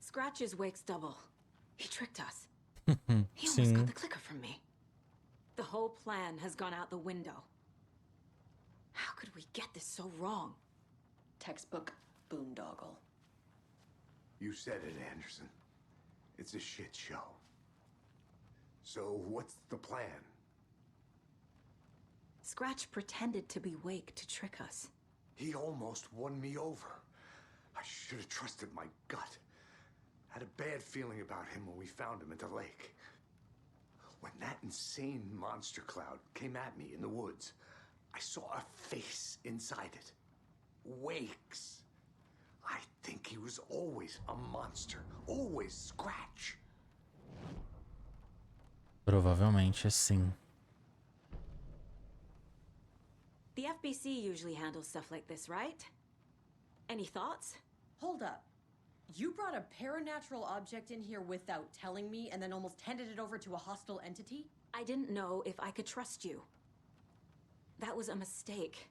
Scratch's wake's double. He tricked us. He almost got the clicker from me. The whole plan has gone out the window. How could we get this so wrong? Textbook boondoggle. You said it, Anderson. It's a shit show. So what's the plan? Scratch pretended to be Wake to trick us. He almost won me over. I should have trusted my gut. Had a bad feeling about him when we found him at the lake. When that insane monster cloud came at me in the woods, I saw a face inside it. Wake's. I think he was always a monster. Always Scratch. Provavelmente sim. The FBC usually handles stuff like this, right? Any thoughts? Hold up. You brought a paranatural object in here without telling me and then almost handed it over to a hostile entity? I didn't know if I could trust you. That was a mistake.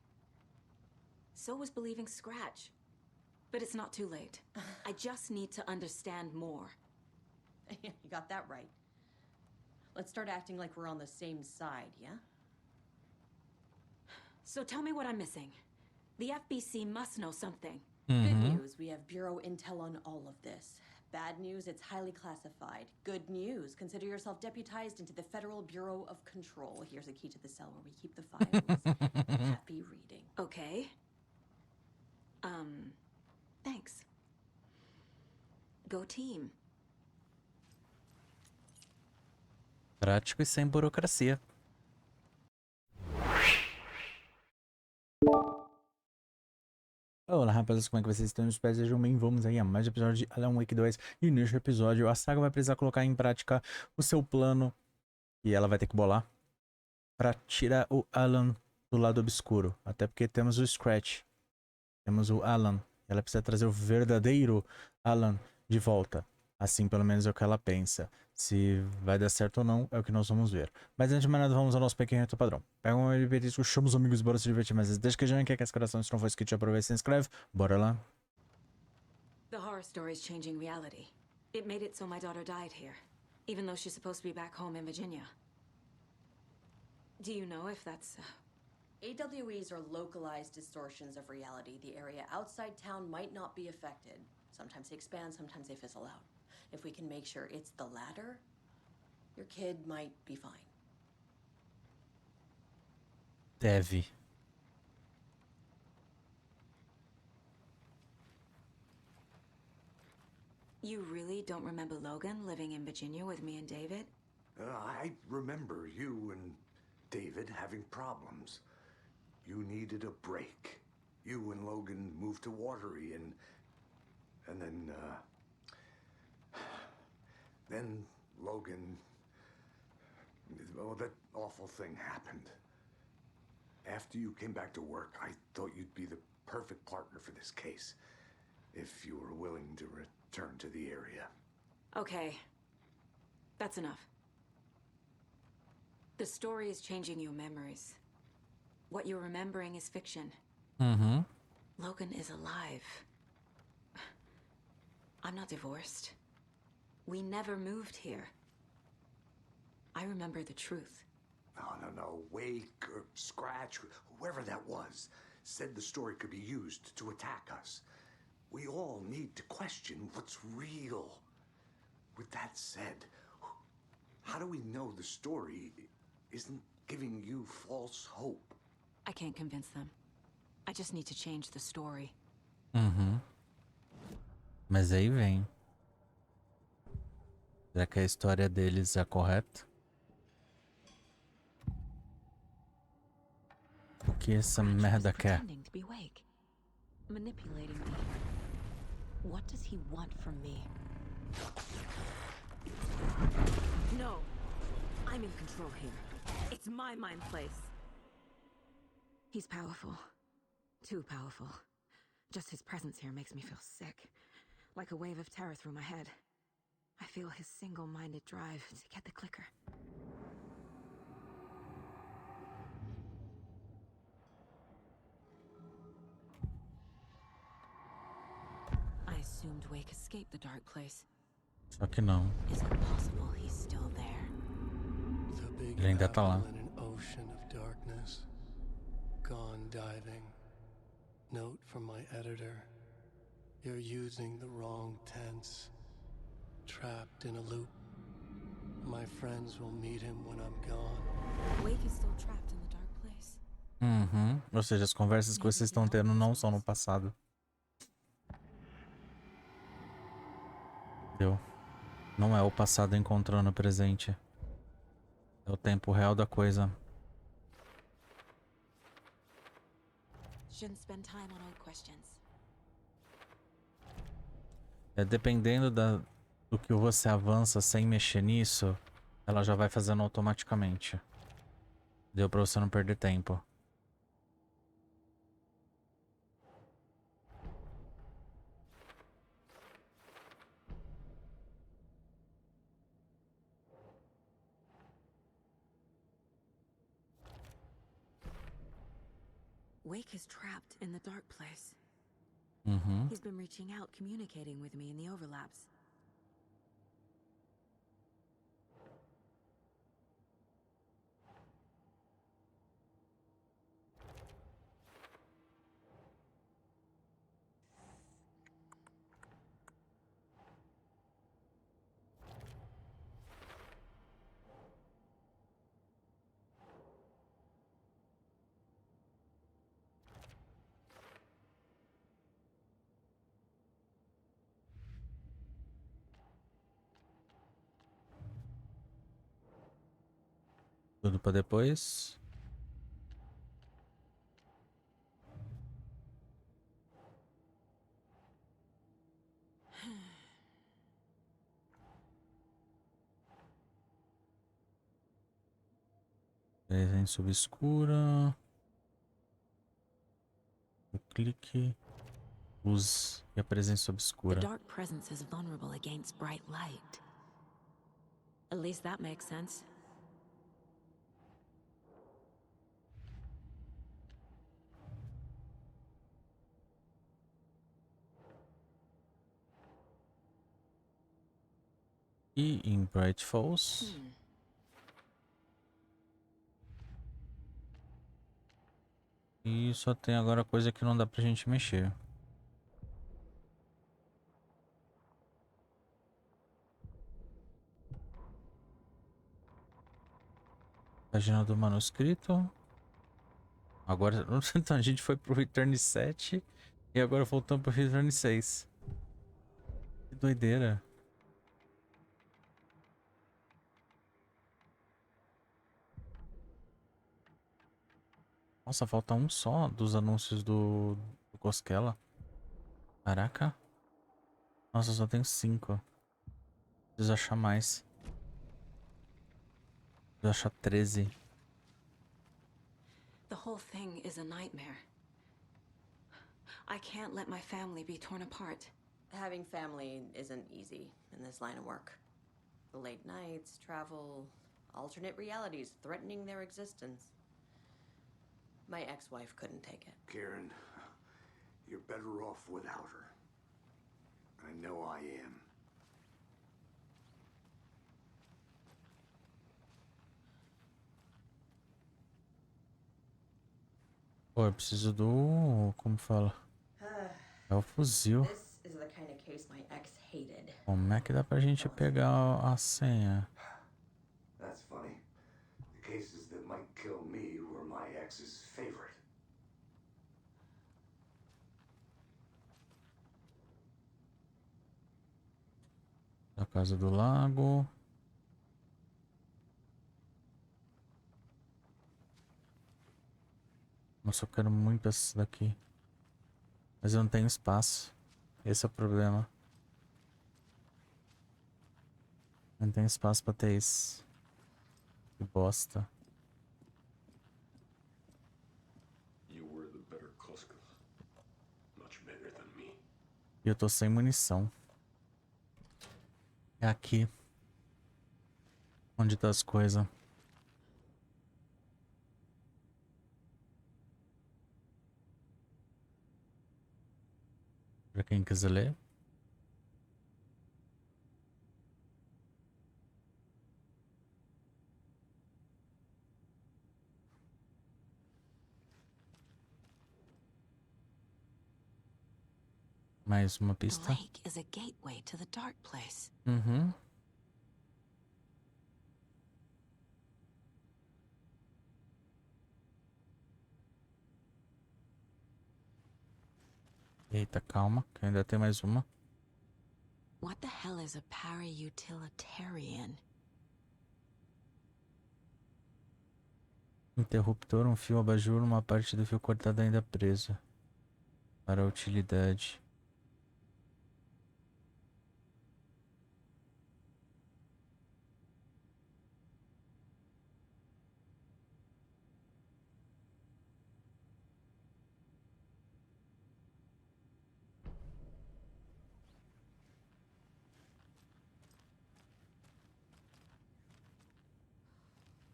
So was believing Scratch. But it's not too late. I just need to understand more. You got that right. Let's start acting like we're on the same side, yeah? So tell me what I'm missing. The FBC must know something. Good news, we have Bureau intel on all of this. Bad news, it's highly classified. Good news, consider yourself deputized into the Federal Bureau of Control. Here's a key to the cell where we keep the files. Happy reading. Okay. Thanks. Go team. Prático e sem burocracia. Olá, rapaziada, como é que vocês estão? Espero que sejam bem. Vamos aí a mais um episódio de Alan Wake 2. E neste episódio, a Saga vai precisar colocar em prática o seu plano. E ela vai ter que bolar para tirar o Alan do lado obscuro. Até porque temos o Scratch. Temos o Alan. Ela precisa trazer o verdadeiro Alan de volta. Assim, pelo menos, é o que ela pensa. Se vai dar certo ou não, é o que nós vamos ver. Mas antes de mais nada, vamos ao nosso pequeno reto padrão. Pega um petisco, chama os amigos, bora se divertir. Mas desde que já quer que esse coração se não for inscrito, aproveita e se inscreve. Bora lá. The horror story is changing reality. It made it so my daughter died here, even though she's supposed to be back home in Virginia. Do you know if that's... AWEs are localized distortions of reality. The area outside town might not be affected. Sometimes they expand, sometimes they fizzle out. If we can make sure it's the latter, your kid might be fine. Deve. You really don't remember Logan living in Virginia with me and David? I remember you and David having problems. You needed a break. You and Logan moved to Watery and then Logan, well, that awful thing happened. After you came back to work, I thought you'd be the perfect partner for this case, if you were willing to return to the area. Okay. That's enough. The story is changing your memories. What you're remembering is fiction. Logan is alive. I'm not divorced. We never moved here. I remember the truth. No. Wake or Scratch, whoever that was, said the story could be used to attack us. We all need to question what's real. With that said, how do we know the story isn't giving you false hope? I can't convince them. I just need to change the story. Mas aí vem. Será que a história deles é correta? O que essa merda quer? Pretending to be Wake, manipulating me. What does he want from me? No, I'm in control here. It's my mind place. He's powerful. Too powerful. Just his presence here makes me feel sick. Like a wave of terror through my head. I feel his single-minded drive to get the clicker. I assume assumed Wake escaped the dark place. Só que não. Is it possible he's still there? The big Ele ainda tá lá. apple in an ocean of darkness. Gone diving. Note from my editor. You're using the wrong tense. Trapped in a loop. My friends will meet him when I'm gone. Wake is still trapped in the dark place. Uhum. Ou seja, as conversas que vocês estão tendo não são no passado. Entendeu? Não é o passado encontrando o presente. É o tempo real da coisa. Shouldn't spend time on old questions. É, dependendo do que você avança sem mexer nisso, ela já vai fazendo automaticamente. Deu pra você não perder tempo. Wake is trapped in the dark place. Uhum. He's been reaching out, communicating with me in the overlaps. Tudo pra depois. Presença obscura. O clique. Luz e a presença The obscura. dark presence is vulnerable against bright light. At least that makes sense. E em Bright Falls. E só tem agora coisa que não dá pra gente mexer. Página do manuscrito. Agora, então a gente foi pro Return 7 e agora voltamos pro Return 6. Que doideira. Nossa, falta um só dos anúncios do Cosquela. Caraca. Nossa, eu só tenho 5. Preciso achar mais. Preciso achar 13. The whole thing is a nightmare. I can't let my family be torn apart. Having family isn't easy in this line of work. The late nights, travel, alternate realities threatening their existence. My ex-wife couldn't take it. Karen, you're better off without her. I know I am. Pô, eu preciso do... Como fala? É o fuzil. This is the kind of case my ex hated. Como é que dá pra gente pegar a senha? That's funny. The cases that might kill me were my ex's favorite. Da Casa do Lago. Nossa, eu quero muito esse daqui. Mas eu não tenho espaço. Esse é o problema. Não tenho espaço pra ter isso. Que bosta. You were the better Koska. Much better than me. E eu tô sem munição. É aqui. Onde tá as coisas. Pra quem quiser ler. Mais uma The pista. lake is a gateway to the dark place. Uhum. Eita, calma, que ainda tem mais uma. What the hell is a para-utilitarian? Interruptor, um fio abajur, uma parte do fio cortado ainda presa. Para a utilidade.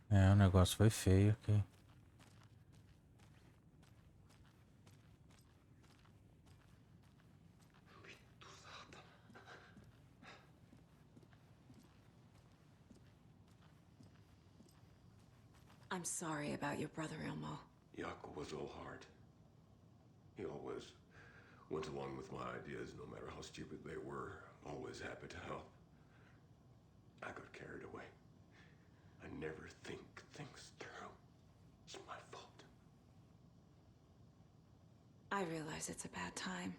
É, o negócio foi feio aqui. I'm sorry about your brother, Ilmo. Jaco was all heart. He always went along with my ideas, no matter how stupid they were. Always happy to help. I got carried away. I never think things through. It's my fault. I realize it's a bad time.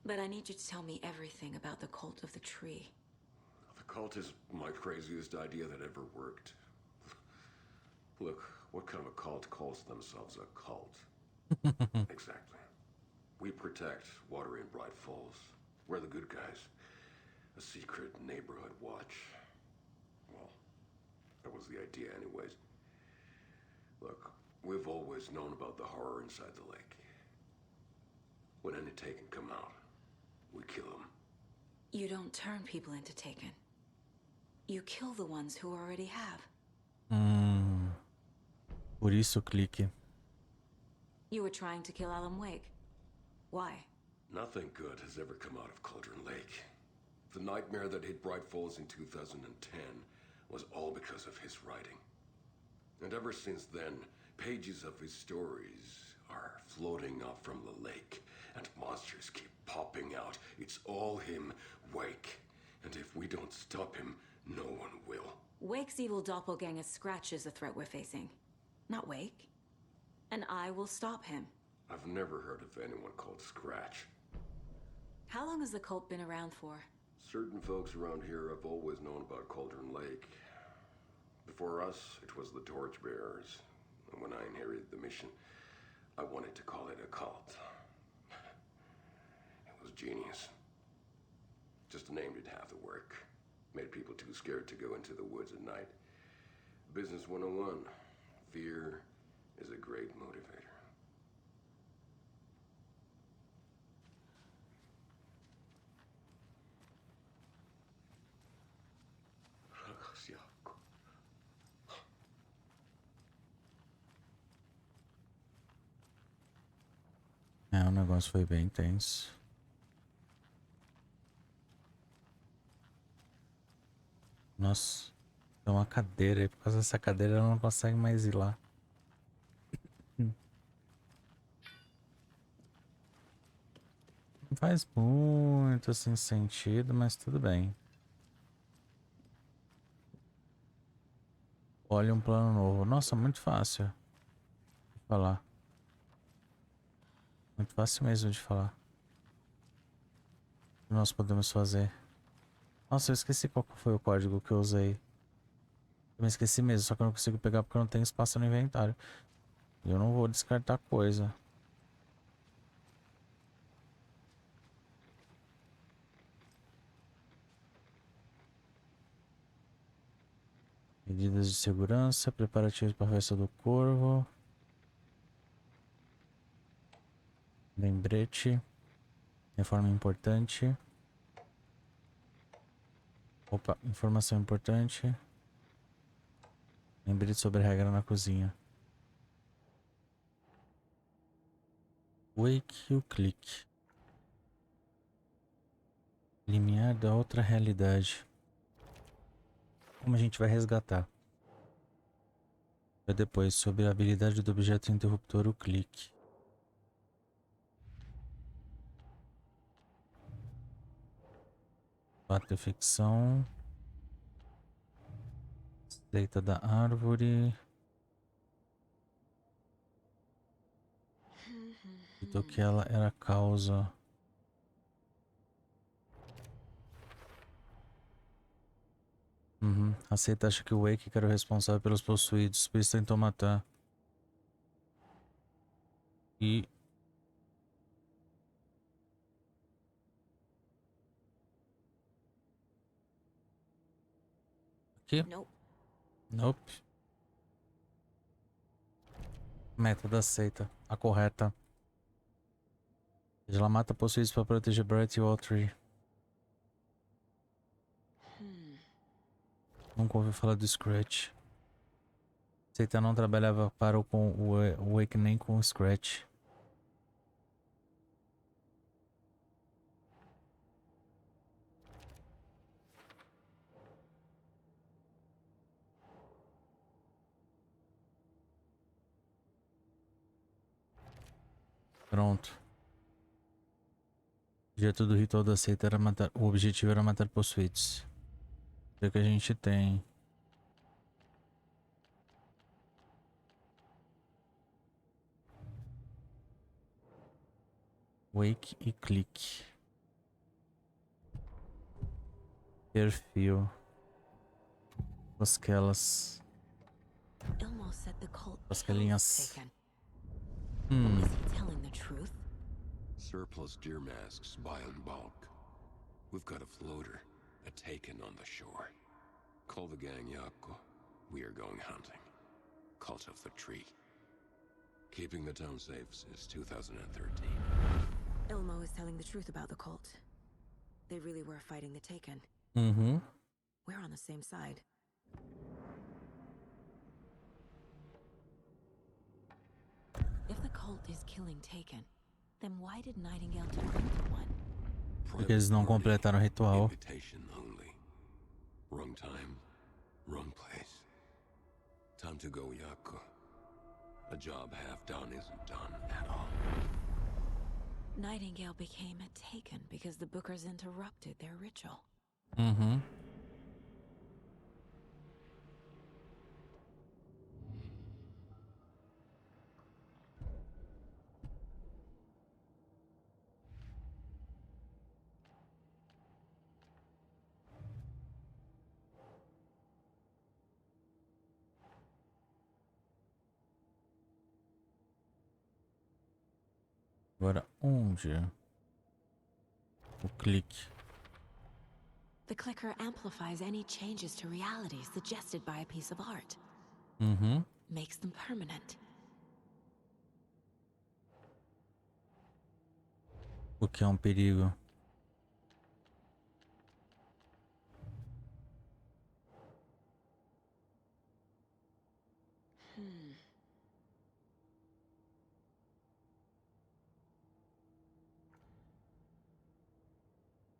But I need you to tell me everything about the cult of the tree. The cult is my craziest idea that ever worked. Look, what kind of a cult calls themselves a cult? Exactly. We protect water in Bright Falls. We're the good guys. A secret neighborhood watch. Well, that was the idea anyways. Look, we've always known about the horror inside the lake. When any Taken come out, we kill them. You don't turn people into Taken. You kill the ones who already have. Por isso, clique. You were trying to kill Alan Wake. Why? Nothing good has ever come out of Cauldron Lake. The nightmare that hit Bright Falls in 2010 was all because of his writing. And ever since then, pages of his stories are floating up from the lake, and monsters keep popping out. It's all him, Wake. And if we don't stop him, no one will. Wake's evil doppelganger Scratch is the threat we're facing. Not Wake. And I will stop him. I've never heard of anyone called Scratch. How long has the cult been around for? Certain folks around here have always known about Cauldron Lake. Before us, it was the Torchbearers. And when I inherited the mission, I wanted to call it a cult. It was genius. Just named it half the work. Made people too scared to go into the woods at night. Business 101. Fear is a great motivator. É, o negócio foi bem tenso. Nossa, tem uma cadeira aí. Por causa dessa cadeira ela não consegue mais ir lá. Não faz muito assim sentido, mas tudo bem. Olha um plano novo. Nossa, muito fácil de falar. Muito fácil mesmo de falar. O que nós podemos fazer? Nossa, eu esqueci qual que foi o código que eu usei. Eu me esqueci mesmo, só que eu não consigo pegar porque eu não tenho espaço no inventário. E eu não vou descartar coisa. Medidas de segurança, preparativos para a festa do corvo. Lembrete. Reforma importante. Opa, informação importante. Lembrete sobre a regra na cozinha. Wake o clique. Limiar da outra realidade. Como a gente vai resgatar? Depois, sobre a habilidade do objeto interruptor, o clique. Fato e ficção. Seita da árvore. Então que ela era a causa. A seita acha que o Wake era o responsável pelos possuídos, por isso tentou matar. E... aqui? Nope. Nope. Meta da seita, a correta. Ela mata possuídos para proteger Brett e Autry. Nunca ouvi falar do Scratch. Seita não trabalhava para com o Wake nem com o Scratch. Pronto. O objeto do ritual da seita era matar. O objetivo era matar possuídos. O que a gente tem? Wake e clique. Perfil. Cosquelas. Ilmo said the cult Cosquelinhas. taken. Is he telling the truth? Surplus deer masks buy in bulk. We've got a floater, a taken on the shore. Call the gang Yako. We are going hunting. Cult of the Tree. Keeping the town safe since 2013. Ilmo is telling the truth about the cult. They really were fighting the Taken. We're on the same side. If the cult is killing Taken, then why did Nightingale turn into one? Porque eles não completaram o ritual. Invitation only. Wrong time, wrong place. Time to go, Yako. A job half done isn't done at all. Nightingale became a Taken because the Bookers interrupted their ritual. Agora onde? O clique. The clicker amplifies any changes to reality suggested by a piece of art. Makes them permanent. O que é um perigo?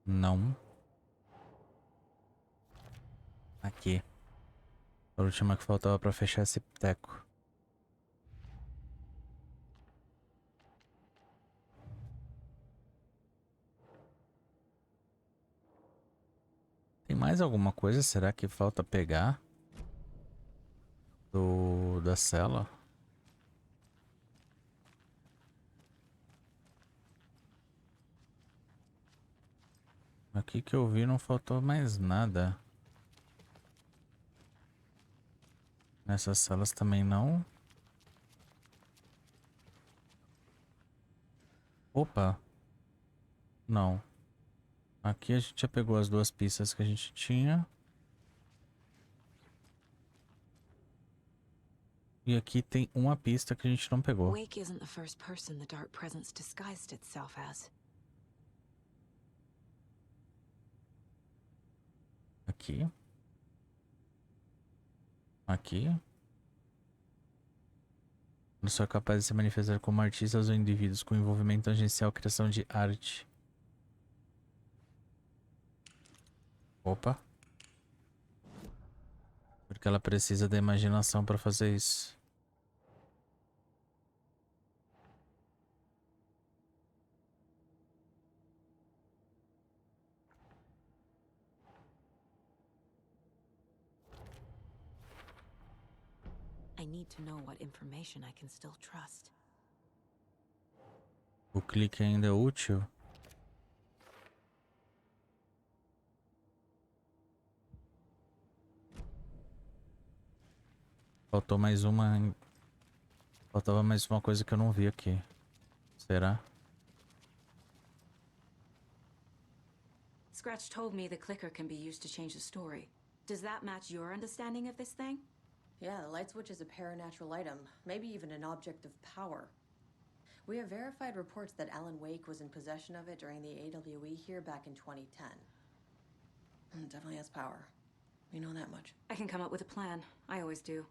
Não. Aqui. A última que faltava pra fechar esse teco. Tem mais alguma coisa? Será que falta pegar? Da cela? Aqui que eu vi não faltou mais nada. Nessas salas também não. Opa. Não. Aqui a gente já pegou as duas pistas que a gente tinha. E aqui tem uma pista que a gente não pegou. Wake isn't the first person the dark presence disguised itself as. Aqui. Aqui. Não sou capaz de se manifestar como artistas ou indivíduos com envolvimento agencial criação de arte. Opa. Porque ela precisa da imaginação para fazer isso. need to know what information I can still trust. O clique ainda é útil? Faltou mais uma... Faltava mais uma coisa que eu não vi aqui. Será? Scratch told me the clicker can be used to change the story. Does that match your understanding of this thing? Yeah, the light switch is a paranatural item, maybe even an object of power. We have verified reports that Alan Wake was in possession of it during the AWE here back in 2010. It definitely has power. We know that much. I can come up with a plan. I always do.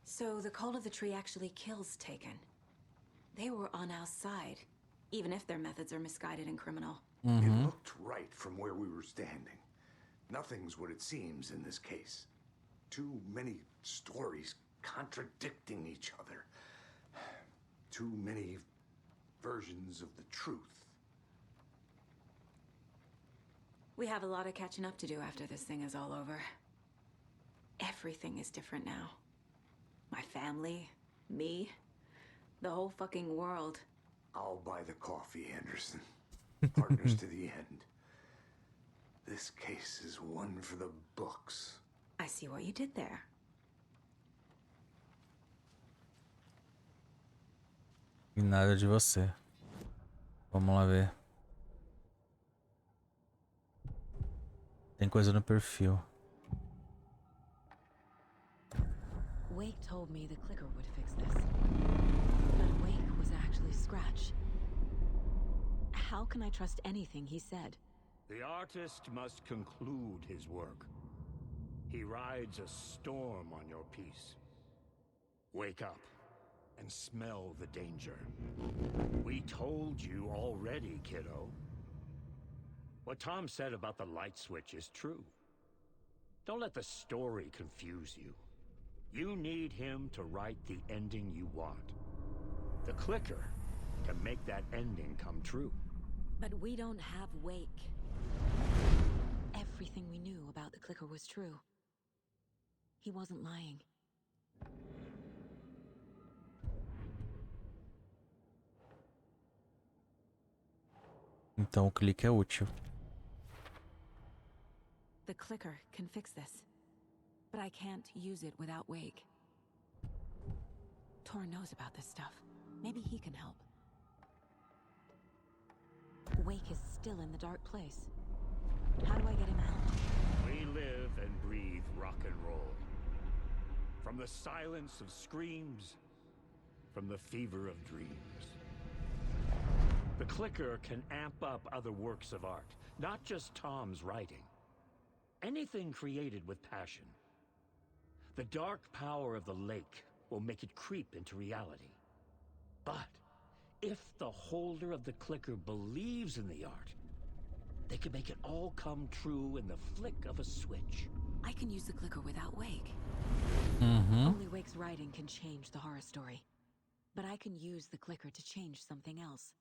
So the Cult of the Tree actually kills Taken. They were on our side, even if their methods are misguided and criminal. It looked right from where we were standing. Nothing's what it seems in this case. Too many stories contradicting each other. Too many versions of the truth. We have a lot of catching up to do after this thing is all over. Everything is different now. My family, me, the whole fucking world. I'll buy the coffee, Anderson. Partners to the end. This case is one for the books. I see what you did there. E nada de você. Vamos lá ver. Tem coisa no perfil. Wake told me the clicker would fix this. But Wake was actually Scratch. How can I trust anything he said? The artist must conclude his work. He rides a storm on your piece. Wake up and smell the danger. We told you already, kiddo. What Tom said about the light switch is true. Don't let the story confuse you. You need him to write the ending you want. The clicker can make that ending come true. But we don't have Wake. Everything we knew about the clicker was true. He wasn't lying. Então o clique é útil. The clicker can fix this. But I can't use it without Wake. Tor knows about this stuff. Maybe he can help. Wake is still in the dark place. How do I get him out? We live and breathe rock and roll. From the silence of screams, from the fever of dreams. The clicker can amp up other works of art, not just Tom's writing. Anything created with passion. The dark power of the lake will make it creep into reality. But if the holder of the clicker believes in the art, they can make it all come true in the flick of a switch. I can use the clicker without Wake. Only Wake's writing can change the horror story. But I can use the clicker to change something else.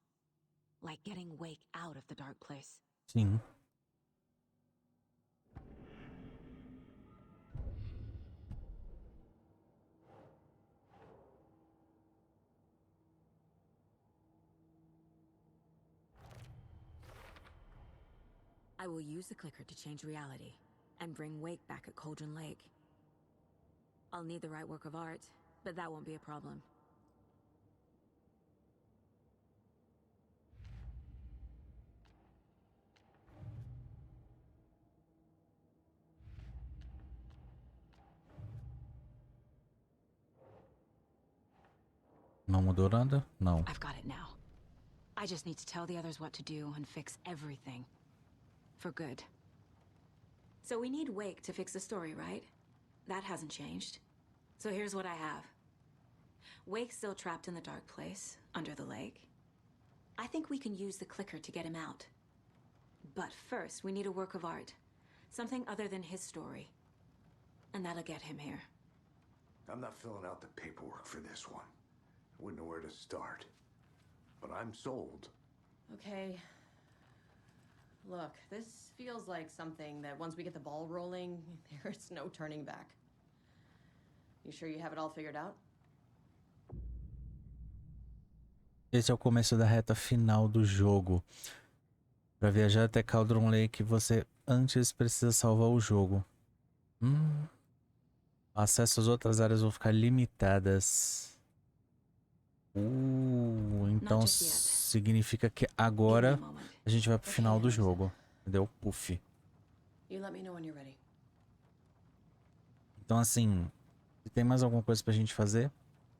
Like getting Wake out of the dark place. Sim. I will use the clicker to change reality and bring Wake back at Cauldron Lake. I'll need the right work of art, but that won't be a problem. Não mudou nada? Não. I've got it now. I just need to tell the others what to do and fix everything. For good. So we need Wake to fix the story, right? That hasn't changed. So here's what I have. Wake's still trapped in the dark place, under the lake. I think we can use the clicker to get him out. But first, we need a work of art. Something other than his story. And that'll get him here. I'm not filling out the paperwork for this one. I wouldn't know where to start. But I'm sold. Okay. Look, this feels like something that once we get the ball rolling, there's no turning back. You sure you have it all figured out? Esse é o começo da reta final do jogo. Para viajar até Cauldron Lake, você antes precisa salvar o jogo. Acesso às outras áreas vão ficar limitadas. Então significa que agora a gente vai pro final do jogo. Entendeu? Puff. You let me know when you're ready. Então assim, se tem mais alguma coisa pra gente fazer,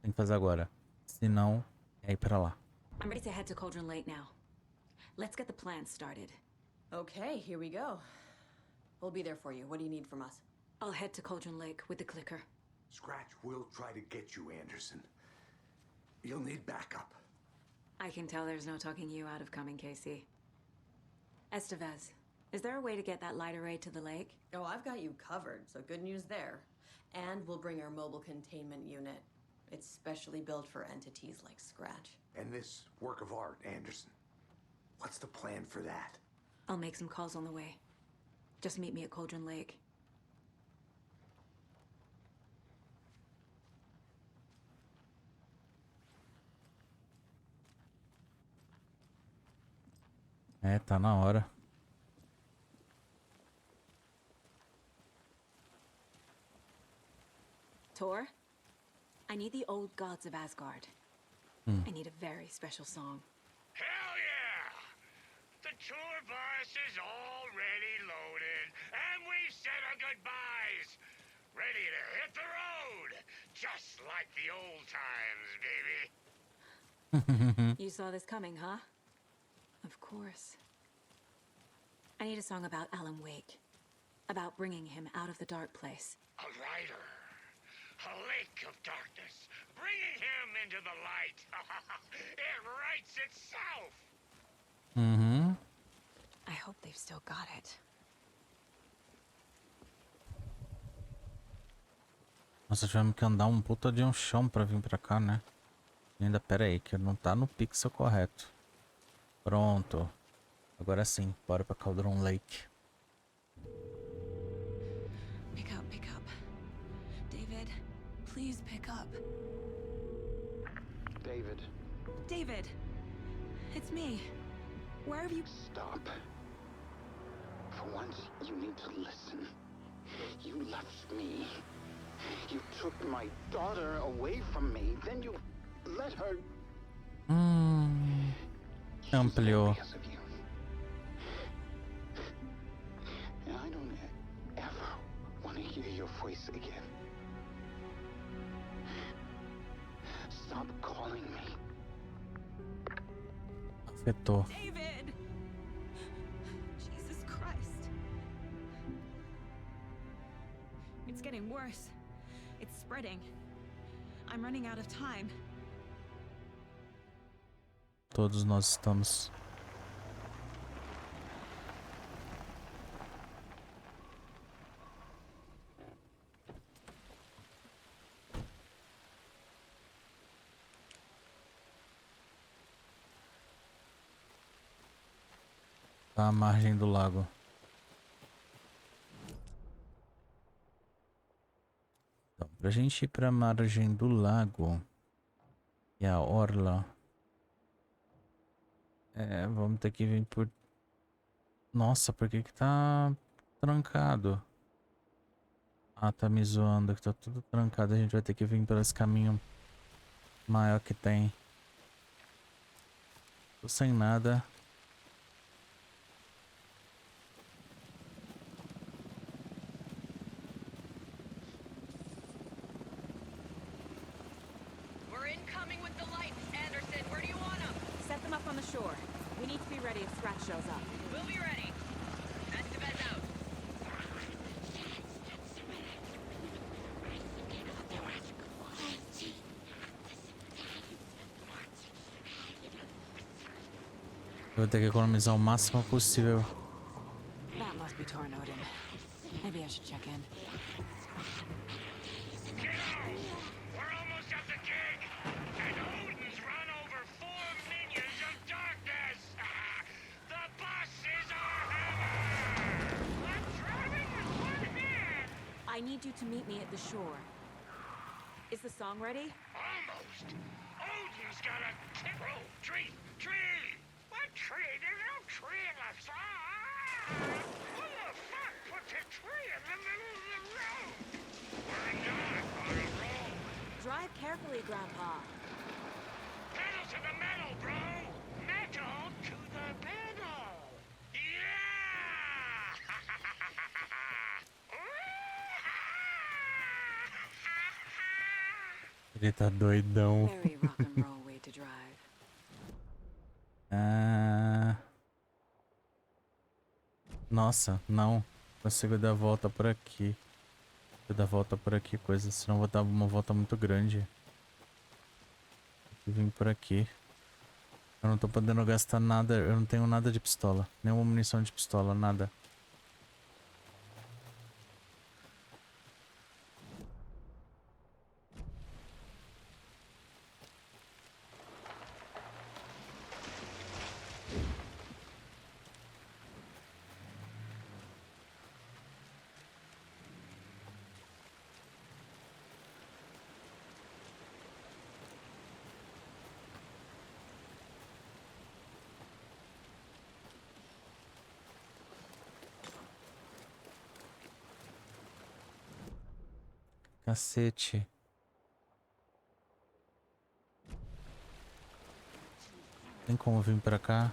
tem que fazer agora. Se não, é ir pra lá. I'm ready to head to Cauldron Lake now. Let's get the plan started. Okay, here we go. We'll be there for you. What do you need from us? I'll head to Cauldron Lake with the clicker. Scratch will try to get you, Anderson. You'll need backup. I can tell there's no talking you out of coming, Casey. Estevez, is there a way to get that light array to the lake? Oh, I've got you covered, so good news there. And we'll bring our mobile containment unit. It's specially built for entities like Scratch. And this work of art, Anderson. What's the plan for that? I'll make some calls on the way. Just meet me at Cauldron Lake. É, tá na hora. Tor, I need the old gods of Asgard. I need a very special song. Hell yeah! The tour bus is already loaded, and we've said our goodbyes. Ready to hit the road, just like the old times, baby. You saw this coming, huh? Of course. I need a song about Alan Wake. About bringing him out of the dark place. A rider. A lake of darkness. Bringing him into the light. It writes itself. I hope they've still got it. Nossa, tivemos que andar um puta de um chão pra vir pra cá, né? E ainda, pera aí, que não tá no pixel correto. Pronto. Agora sim, bora pra Cauldron Lake. Pick up, pick up. David, please pick up. David, David! It's me. Where have you... stop. For once, you need to listen. You left me. You took my daughter away from me. Then you let her... Ampliou. Because of you. And I don't ever want to hear your voice again. Stop calling me. Afetou. David! Jesus Christ. It's getting worse. It's spreading. I'm running out of time. Todos nós estamos. Tá à margem do lago. Então, pra gente ir pra margem do lago e a orla, vamos ter que vir por... Nossa, por que que tá trancado? Ah, tá me zoando que tá tudo trancado. A gente vai ter que vir por esse caminho maior que tem. Tô sem nada. We're incoming with the lights, Anderson. Where do you want them? Set them up on the shore. We need to be ready if Scratch shows up. We'll be ready. Estevez out. Eu vou ter que economizar o máximo possível. That must be Tornodin. Maybe I should check in. We're almost at the gig, and Odin's run over 4 minions of darkness. The bus is our hammer. I'm driving with one hand. I need you to meet me at the shore. Is the song ready? Almost. Odin's got a tree. What tree? There's no tree in the song. Who the fuck put the tree in the middle of the road? We're not on a road. Drive carefully, Grandpa. Pedal to the metal, bro. Metal to the pedal. Yeah! Ele tá doidão. Very rock and roll way to drive. Nossa, não. Consigo dar a volta por aqui. Vou dar a volta por aqui, coisa. Senão vou dar uma volta muito grande. Vou vir por aqui. Eu não tô podendo gastar nada. Eu não tenho nada de pistola. Nenhuma munição de pistola, nada. Cacete. Tem como vir pra cá?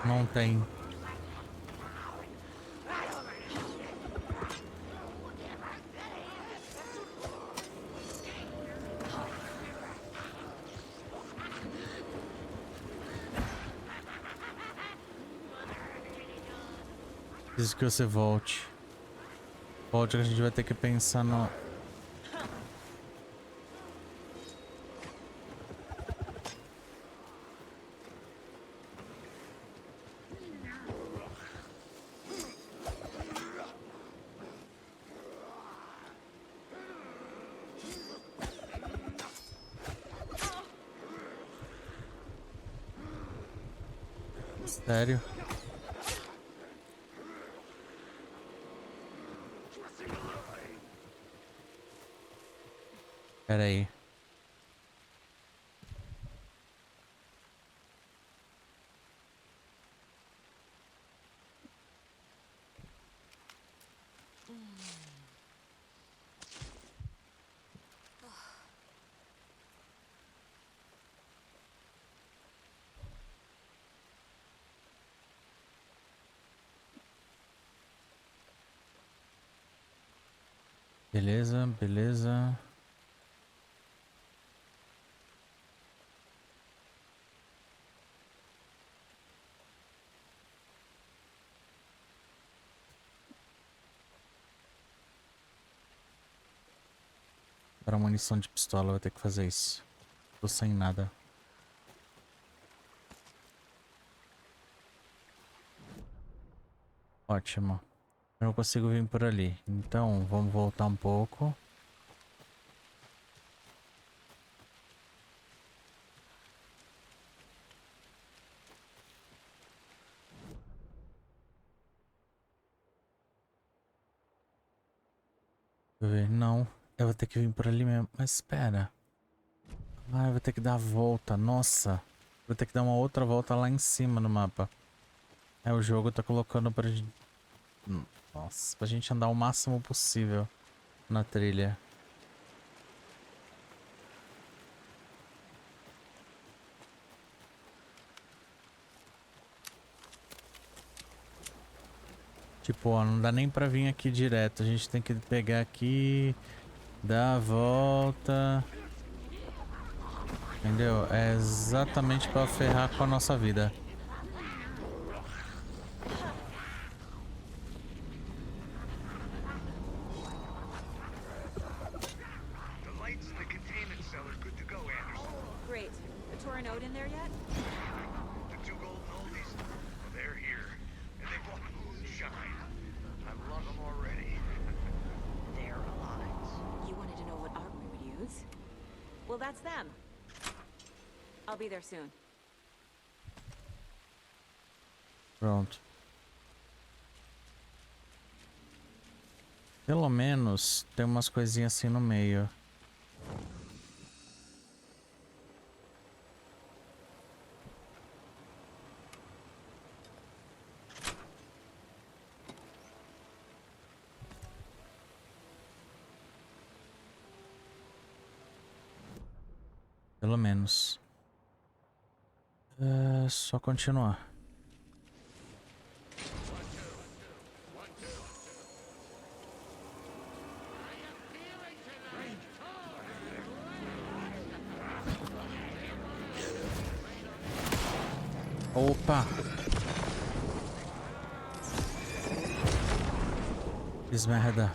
Não tem. Preciso que você volte. Volte que a gente vai ter que pensar no... Sério? Pera aí. Beleza, beleza. Para munição de pistola, eu vou ter que fazer isso. Tô sem nada. Ótimo. Eu não consigo vir por ali. Então, vamos voltar um pouco. Deixa eu ver. Não. Eu vou ter que vir por ali mesmo. Mas espera. Ah, eu vou ter que dar a volta. Nossa. Vou ter que dar uma outra volta lá em cima no mapa. É, o jogo tá colocando pra gente... Nossa, pra gente andar o máximo possível na trilha. Tipo, ó, não dá nem pra vir aqui direto. A gente tem que pegar aqui, dar a volta. Entendeu? É exatamente pra ferrar com a nossa vida. Great. The Torin Ode in there yet? The two golden oldies, well, they're here, and they bought moonshine. I love them already. They're alive. You wanted to know what art we would use? Well, that's them. I'll be there soon. Pronto. Pelo menos tem umas coisinhas assim no meio. Pelo menos. É só continuar. Opa! Fiz merda.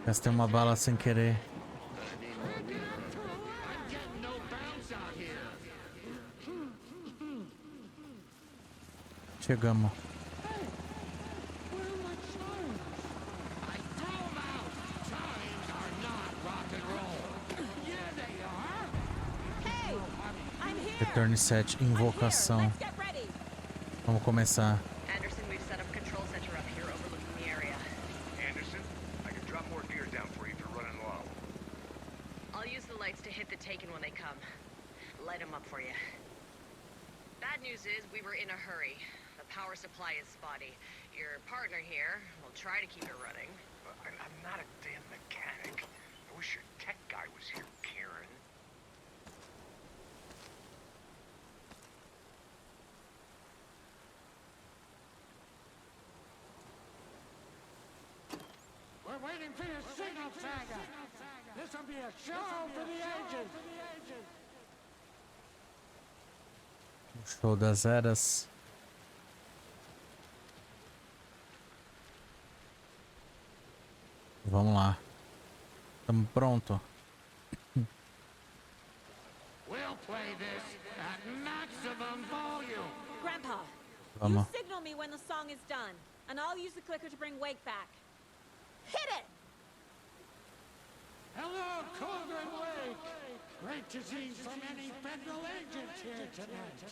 Gastei uma bala sem querer. Chegamos. Return set, invocação. Vamos começar. Anderson, we've set up a control center up here overlooking the area. Anderson, I can drop more gear down for you if you're running low. I'll use the lights to hit the Taken when they come. Light them up for you. Bad news is we were in a hurry. The power supply is spotty. Your partner here will try to keep it running. I'm not a damn mechanic. I wish your tech guy was here, Karen. We're waiting for your signal, Saga. This will be a show for the ages. O show das eras. Vamos lá. Estamos pronto. We'll play this at maximum volume. Grandpa, Vamos. you signal me when the song is done, and I'll use the clicker to bring Wake back. Hit it! Hello, Cauldron Lake. Great to see so many federal agents here tonight.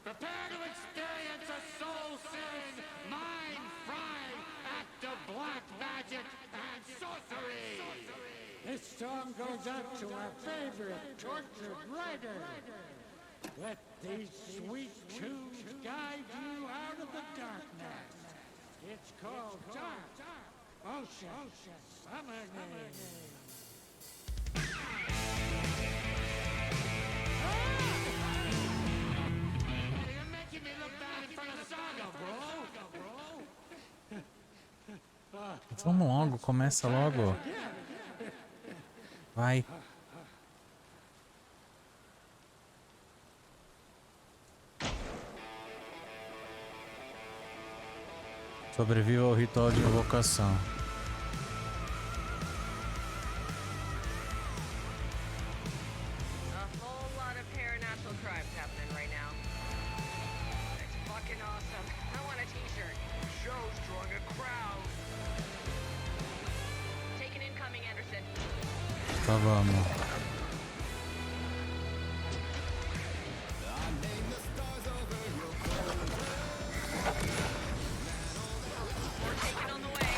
Prepare to experience a soul-searing, mind-frying act of black magic and sorcery. This song goes out to our favorite tortured writer. Let these sweet tunes guide you out of the darkness. It's called Dark Ocean Summoning. You're making me look bad in front of Saga, bro. Vamos logo, começa logo. Vai. Sobreviva ao ritual de invocação. A whole lot of paranatural crimes happening right now. It's fucking awesome. I want a t-shirt. Show's drawing a crowd. Taken incoming, Anderson. Tá, vamos. More Taken on the way.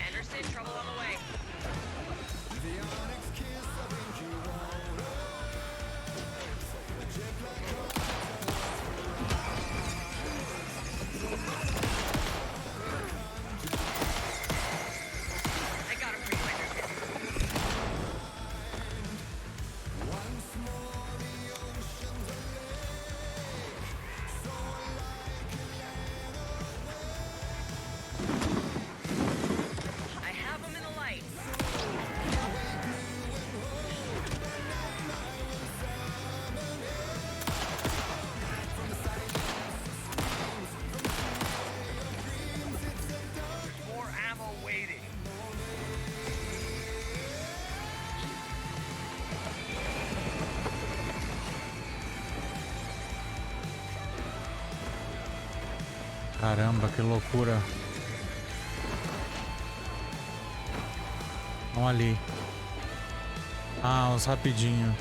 Anderson, trouble on the way. I got him for you, Anderson. I have him in the light. More ammo waiting. Caramba, que loucura. Vamos ali. Ah, os rapidinho.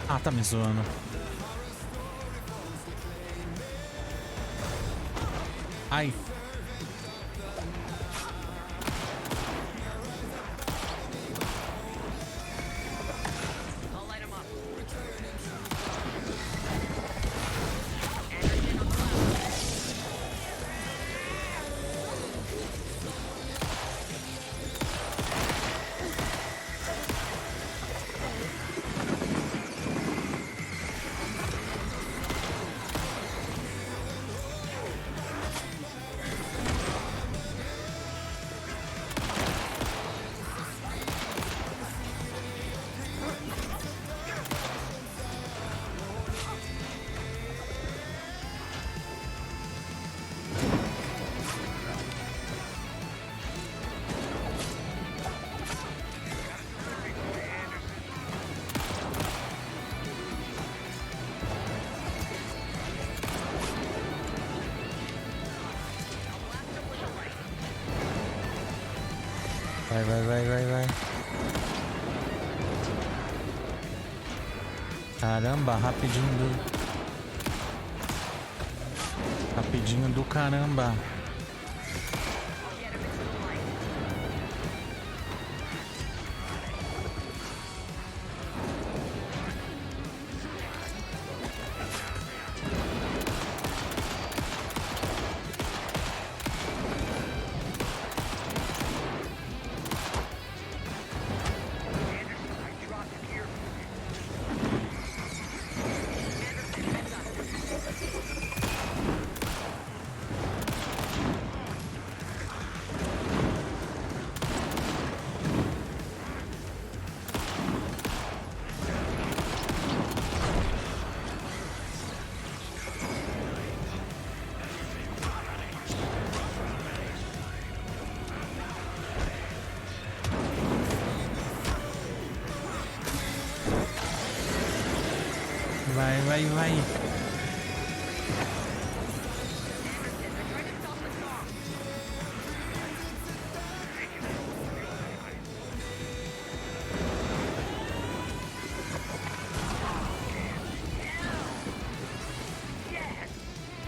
Ah, tá me zoando. Ai. Vai. Caramba, rapidinho do caramba. Vai.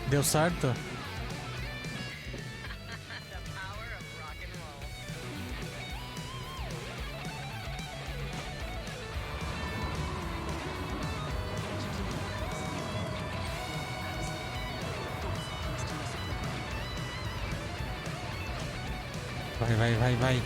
Deu certo? Vai.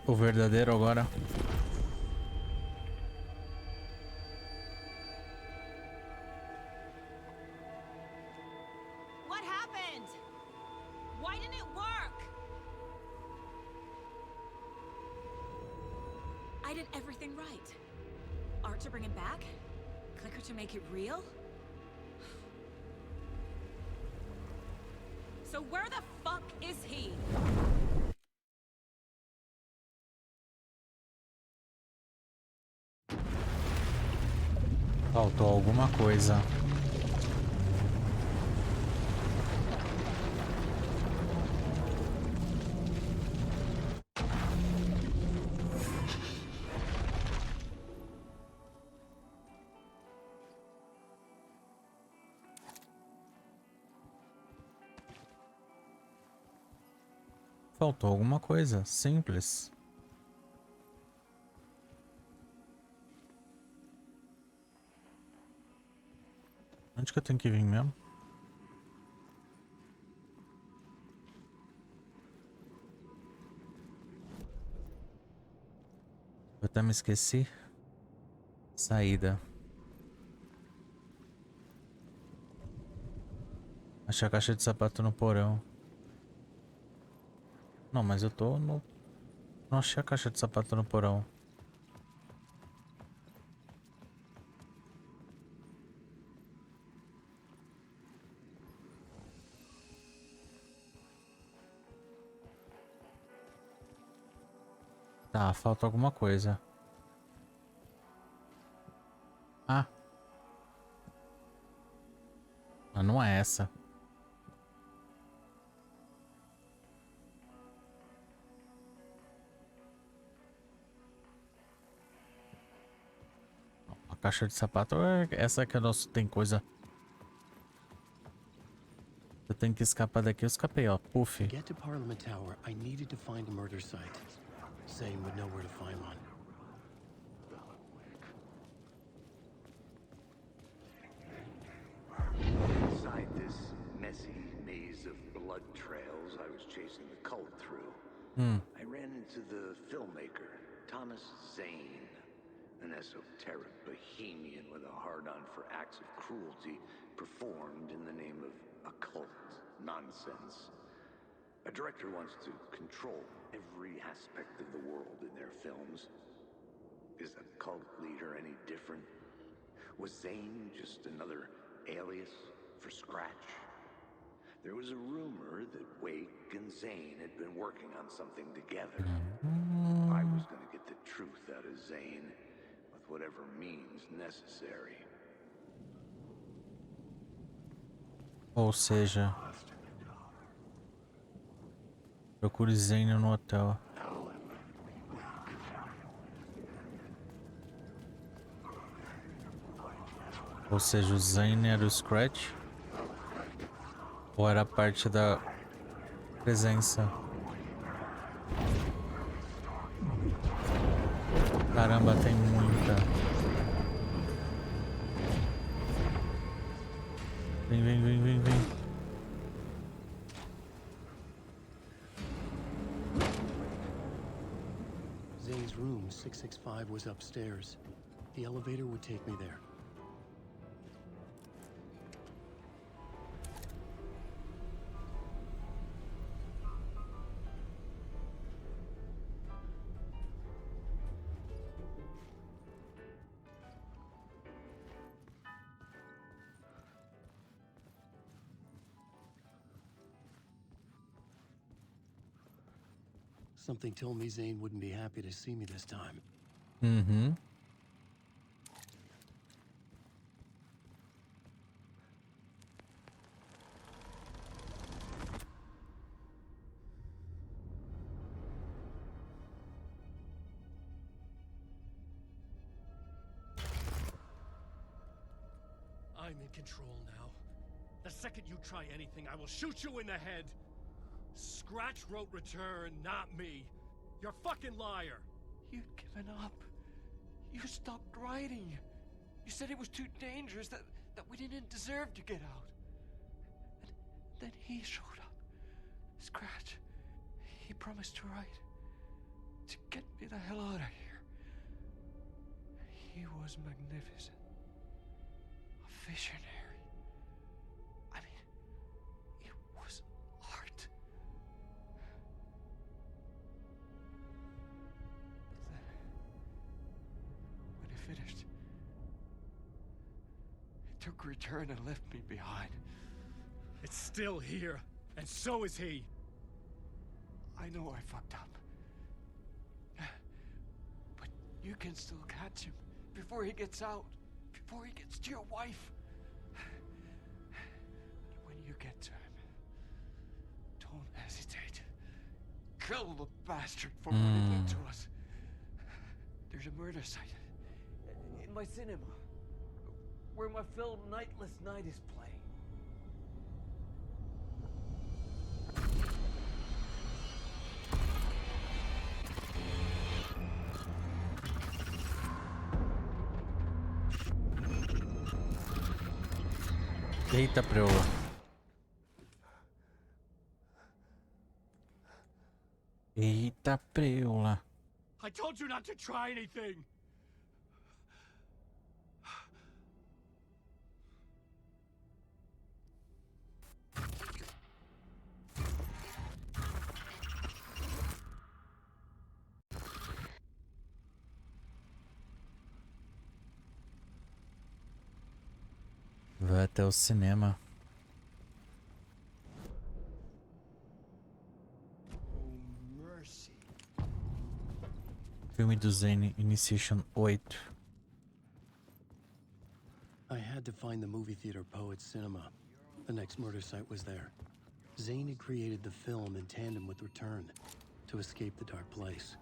O verdadeiro agora. What happened? Why didn't it work? I did everything right. Art to bring him back? Clicker to make it real? So where the fuck is he? Faltou alguma coisa. Faltou alguma coisa, simples. Onde que eu tenho que vir mesmo? Eu até me esqueci. Saída. Achei a caixa de sapato no porão. Não, mas eu tô no... Não achei a caixa de sapato no porão. Tá, falta alguma coisa. Ah. Mas não é essa. A caixa de sapato. Essa que é nosso. Tem coisa. Eu tenho que escapar daqui. Eu escapei, ó. Puff. To get to Parliament Tower, I needed to find a murder site. Zane would know where to find one. Inside this messy maze of blood trails I was chasing the cult through, I ran into the filmmaker, Thomas Zane, an esoteric bohemian with a hard-on for acts of cruelty performed in the name of occult nonsense. A director wants to control every aspect of the world in their films. Is a cult leader any different? Was Zane just another alias for Scratch? There was a rumor that Wake and Zane had been working on something together. I was going to get the truth out of Zane with whatever means necessary. Ou seja, procure Zane no hotel. Ou seja, o Zane era o Scratch? Ou era parte da presença? Caramba, tem muita. Vem, vem, vem, vem, vem. Zane's room, 665, was upstairs. The elevator would take me there. Something told me Zane wouldn't be happy to see me this time. Uhum. I'm in control now. The second you try anything, I will shoot you in the head. Scratch wrote Return, not me. You're a fucking liar. You'd given up. You stopped writing. You said it was too dangerous, that we didn't deserve to get out. And then he showed up. Scratch. He promised to write. To get me the hell out of here. He was magnificent. A visionary. I mean, it was art. Then, when he finished, he took Return and left me behind. It's still here, and so is he. I know I fucked up. But you can still catch him before he gets out, before he gets to your wife. When you get to him, don't hesitate. Kill the bastard for what he did to us. There's a murder site in my cinema where my film Nightless Night is playing. Eita, preola. Eita, preola. I told you not to try anything. Vai até o cinema. Oh, mercy. Filme do Zane, Initiation 8. I had to find the movie theater Poet Cinema. The next murder site was there. Zane had created the film in tandem with Return to escape the dark place.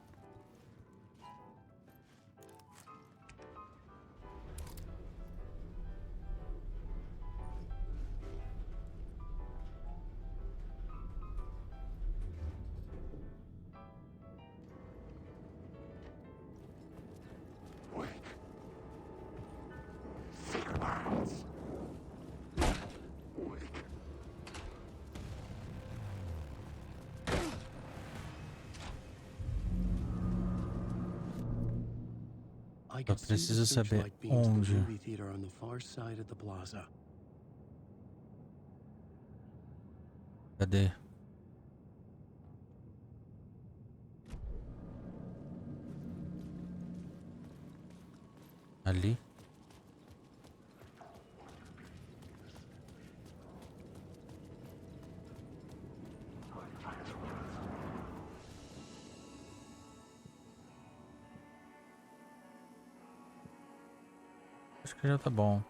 I could see preciso the saber searchlight beams of onde. the movie theater on the far side of the plaza. Cadê? Ali? Acho que já tá bom.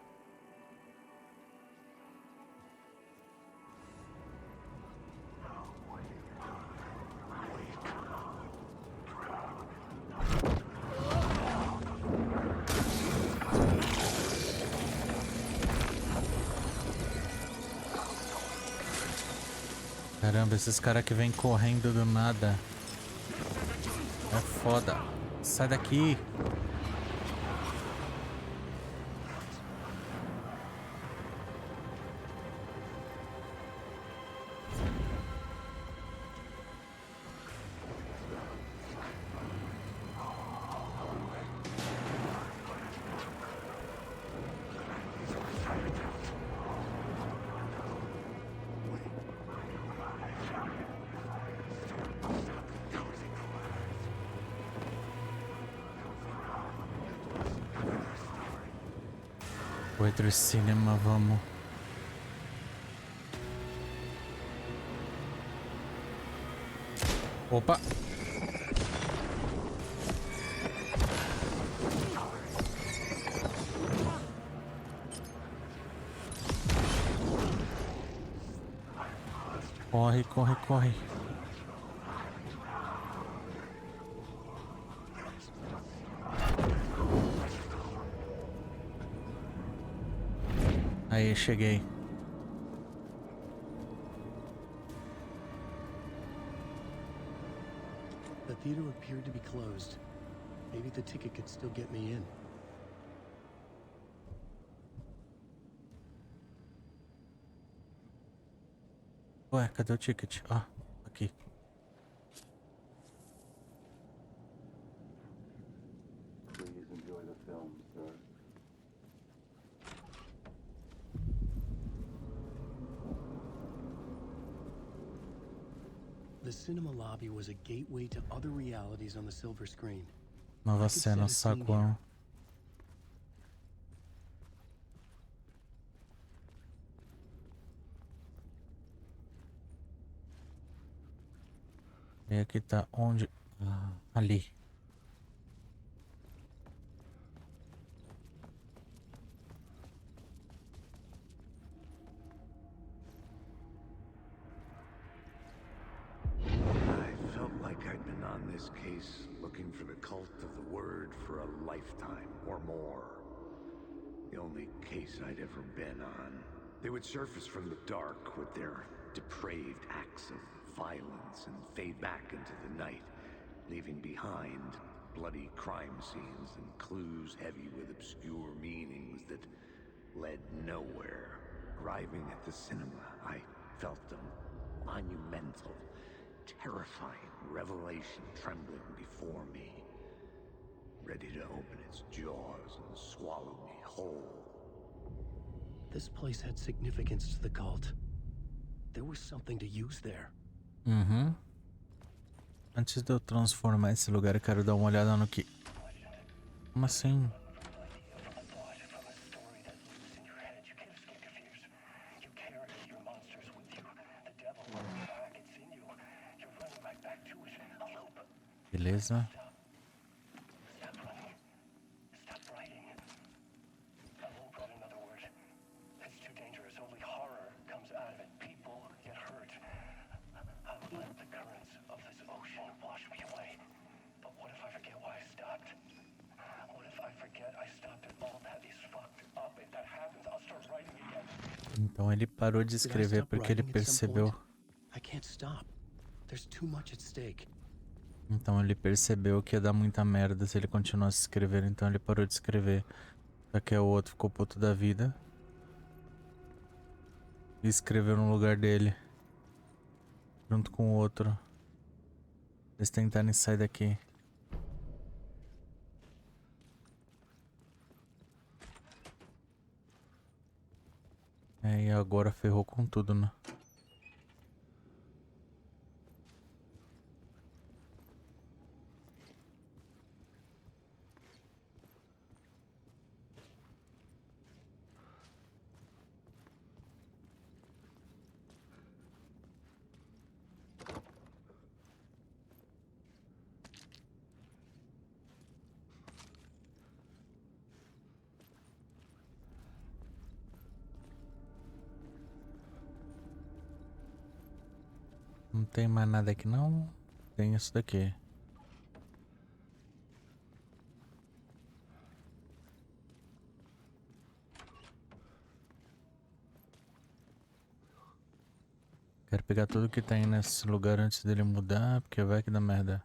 Caramba, esses caras que vêm correndo do nada. É foda. Sai daqui. Outro cinema, vamos. Opa! Corre, corre, corre. Aí, cheguei. The theater appeared to be closed. Maybe the ticket could still get me in. Ué, cadê o ticket? Ah, aqui. Please enjoy the film, sir. The cinema lobby was a gateway to other realities on the silver screen. Nova cena, saguão. E aqui tá onde? Ah, ali. I felt like I'd been on this case looking for the cult of the word for a lifetime or more. The only case I'd ever been on. They would surface from the dark with their depraved acts of violence and fade back into the night, leaving behind bloody crime scenes and clues heavy with obscure meanings that led nowhere. Arriving at the cinema, I felt a monumental, terrifying revelation trembling before me, ready to open its jaws and swallow me whole. This place had significance to the cult. There was something to use there. Uhum. Antes de eu transformar esse lugar, eu quero dar uma olhada no que... Como assim? Beleza. Então ele parou de escrever porque ele percebeu. I can't stop. There's too much at stake. Então ele percebeu que ia dar muita merda se ele continuasse escrevendo, então ele parou de escrever. Só que o outro ficou puto da vida e escreveu no lugar dele, junto com o outro. Eles tentarem sair daqui. E agora ferrou com tudo, né? Não tem mais nada aqui não. Tem isso daqui. Quero pegar tudo que tem nesse lugar antes dele mudar, porque vai que dá merda.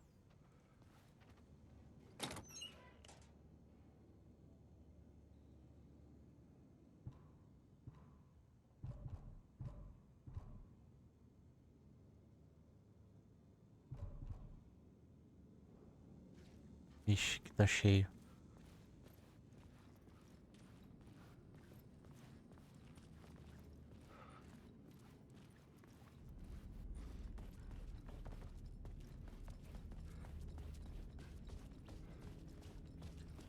Ixi, que tá cheio.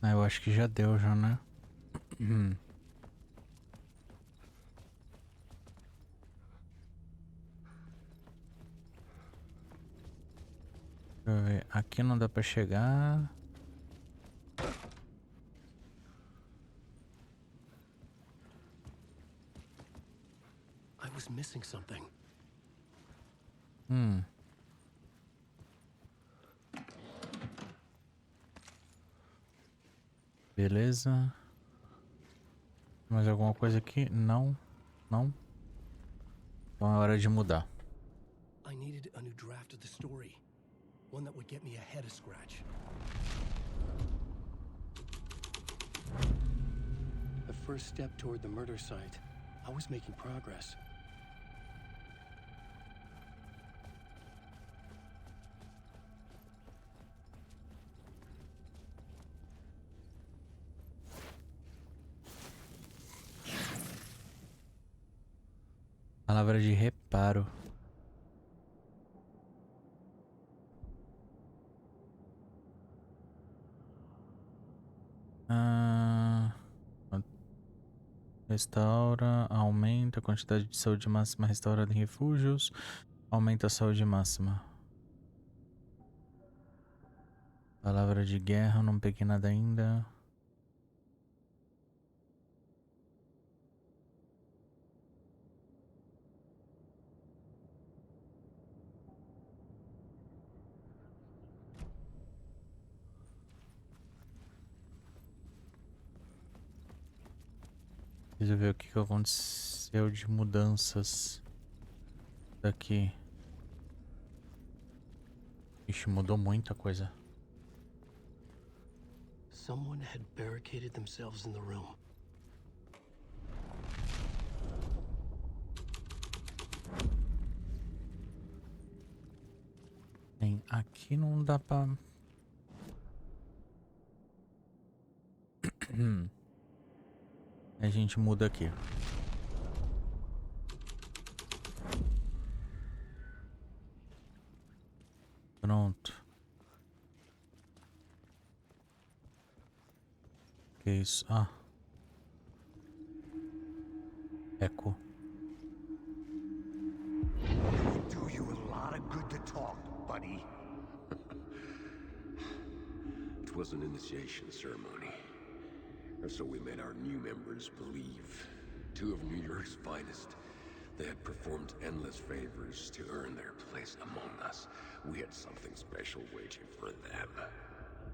Ah, eu acho que já deu já, né? Deixa eu ver. Aqui não dá pra chegar. I was missing something. Beleza. Mais alguma coisa aqui? Não. Não. Então é hora de mudar. I needed a new draft of the story. One that would get me ahead of scratch. The first step toward the murder site. I was making progress. Palavra de reparo. Restaura, aumenta a quantidade de saúde máxima restaurada em refúgios. Aumenta a saúde máxima. Palavra de guerra, não peguei nada ainda. Preciso ver o que aconteceu de mudanças daqui. Ixi, mudou muita coisa. Someone had barricaded themselves in the room. Bem, aqui não dá pra... A gente muda aqui. Pronto. Que isso? Ah. Eco. Do you a lot of good to talk, buddy. It was an initiation ceremony. And so we made our new members believe. Two of New York's finest. They had performed endless favors to earn their place among us. We had something special waiting for them.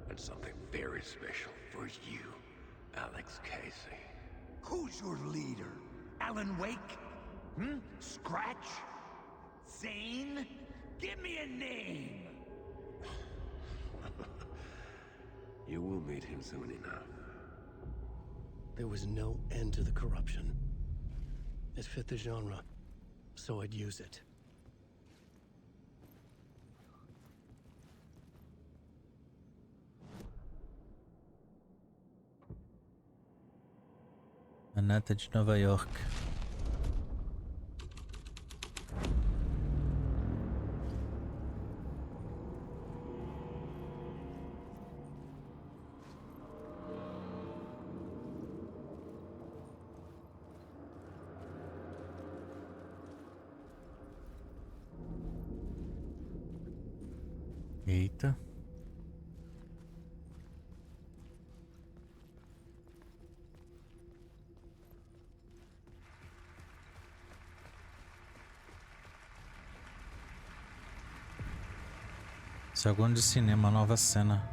And something very special for you, Alex Casey. Who's your leader? Alan Wake? Scratch? Zane? Give me a name! You will meet him soon enough. There was no end to the corruption. It fit the genre, so I'd use it. A nata de Nova York. Eita. Segundo de cinema, nova cena.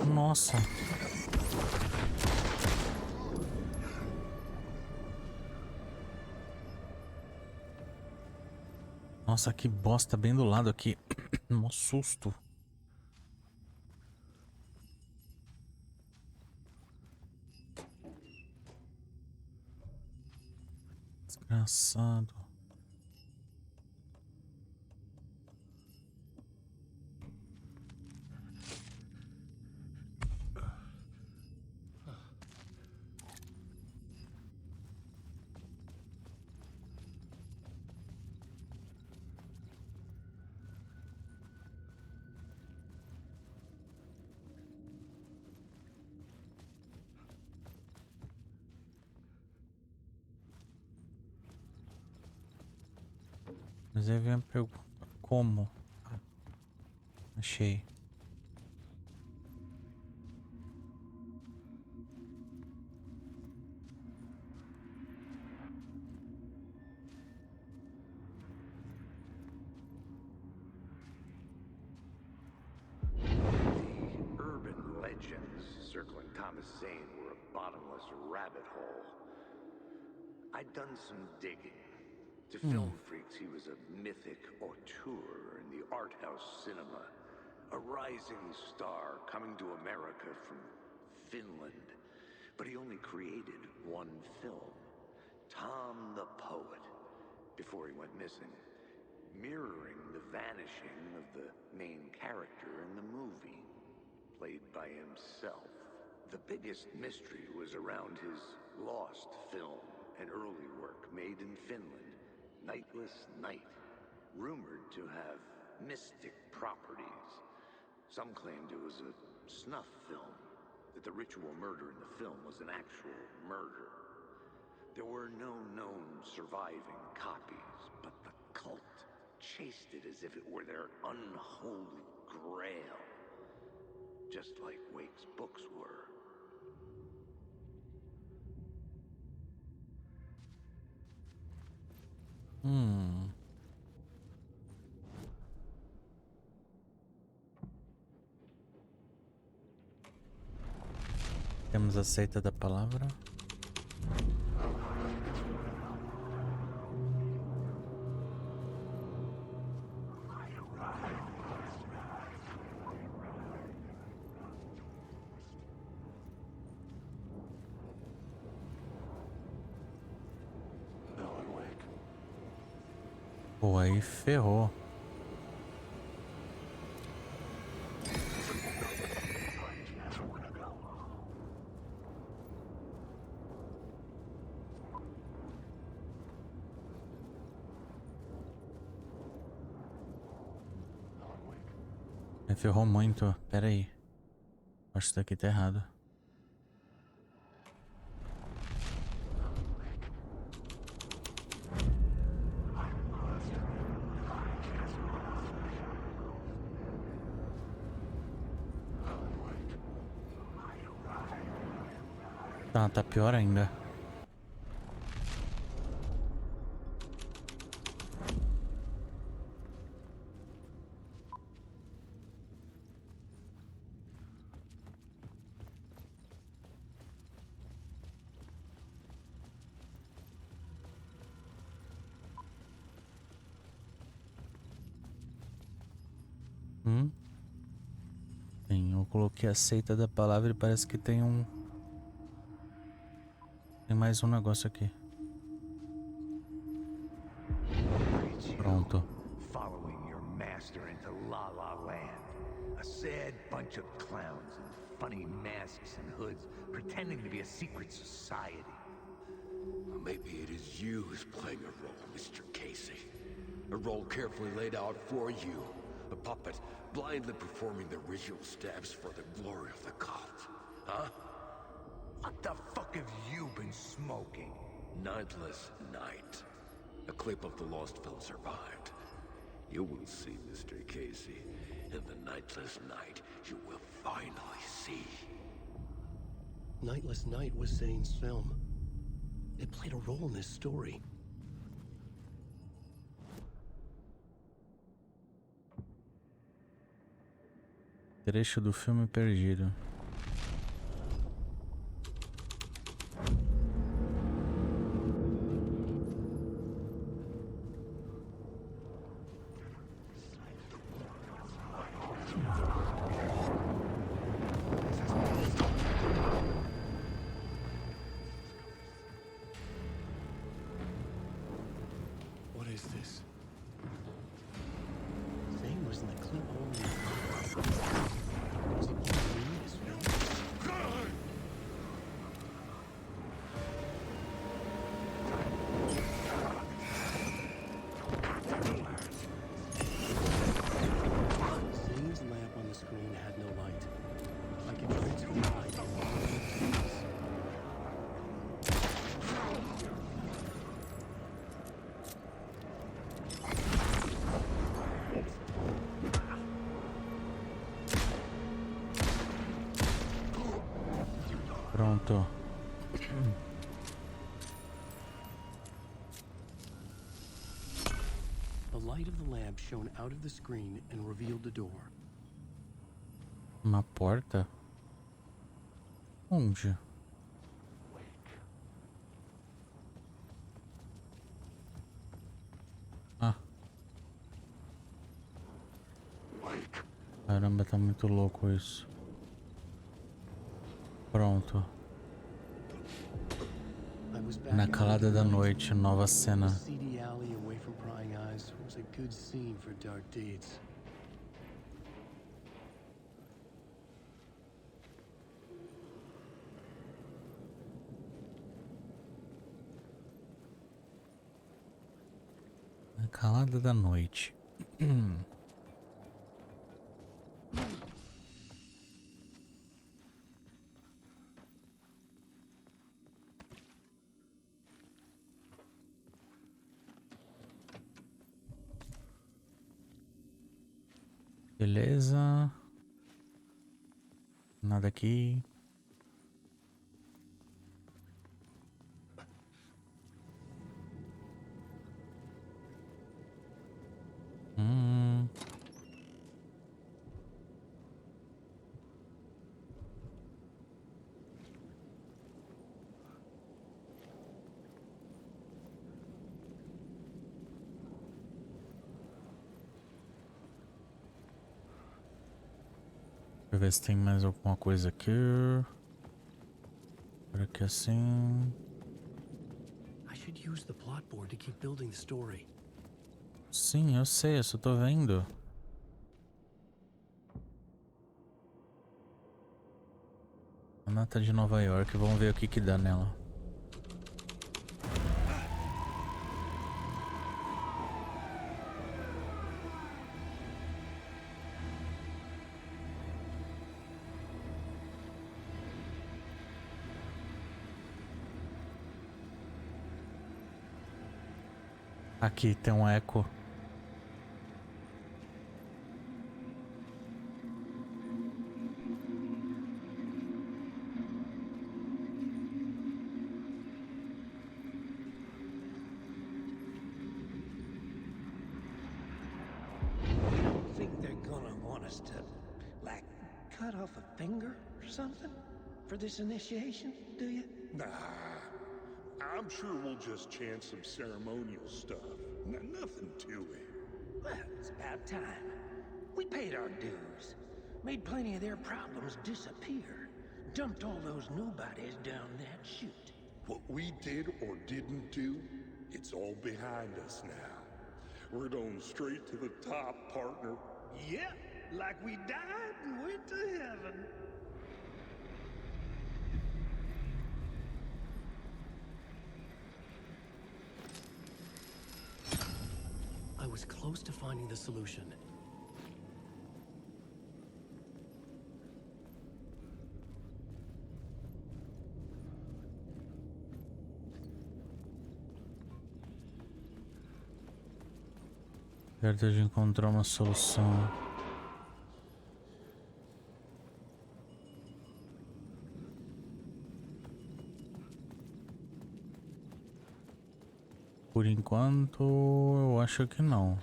Nossa. Nossa, que bosta, bem do lado aqui. Um susto. Desgraçado. Mas aí vem a pergunta, como? Achei. The urban legends circling Thomas Zane were a bottomless rabbit hole. I'd done some digging. To film freaks, he was a mythic auteur in the art house cinema. A rising star coming to America from Finland. But he only created one film, Tom the Poet, before he went missing, mirroring the vanishing of the main character in the movie, played by himself. The biggest mystery was around his lost film, an early work made in Finland. Nightless Night, rumored to have mystic properties. Some claimed it was a snuff film, that the ritual murder in the film was an actual murder. There were no known surviving copies, but the cult chased it as if it were their unholy grail, just like Wake's books were. Temos a seita da palavra. Pô, aí ferrou. Me ferrou muito. Pera aí. Acho que isso daqui tá errado. Tá pior ainda. Sim, eu coloquei a seita da palavra e parece que tem um... Tem mais um negócio aqui. Pronto. Following your master into La La Land. A sad bunch of clowns in funny masks and hoods pretending to be a secret society. Maybe it is you who's playing a role, Mr. Casey. A role carefully laid out for you. A puppet blindly performing the ritual steps for the glory of the cult. Huh? What the fuck have you been smoking? Nightless Night. A clip of the lost film survived. You will see, Mr. Casey. In the Nightless Night, you will finally see. Nightless Night was Zane's film. It played a role in this story. Trecho do filme perdido. What is this? Zane was in the clip only. Was he playing this film? Zane's lamp on the screen had no light. I can transfer the light into the space. Pronto. The light of the lamp shone out of the screen and revealed the door. Uma porta? Onde? Ah. Caramba, tá muito louco isso. Pronto. Na calada da noite, nova cena. Seedy alley away from prying eyes was a good scene for dark deeds. Na calada da noite. Beleza. Nada aqui. Deixa eu ver se tem mais alguma coisa aqui. Por aqui assim. I should use the plot board to keep building the story. Sim, eu sei, eu só tô vendo. A nata de Nova York, vamos ver o que que dá nela. Aqui tem um eco. Think they're gonna want us to, like, cut off a finger or something for this initiation, do you? Nah, I'm sure we'll just chant some ceremonial stuff. Nothing to it. Well, it's about time. We paid our dues, made plenty of their problems disappear, dumped all those nobodies down that chute. What we did or didn't do, it's all behind us now. We're going straight to the top, partner. Yep, like we died and went to heaven. I was close to finding the solution. Perto de encontrar uma solução. Por enquanto, eu acho que não.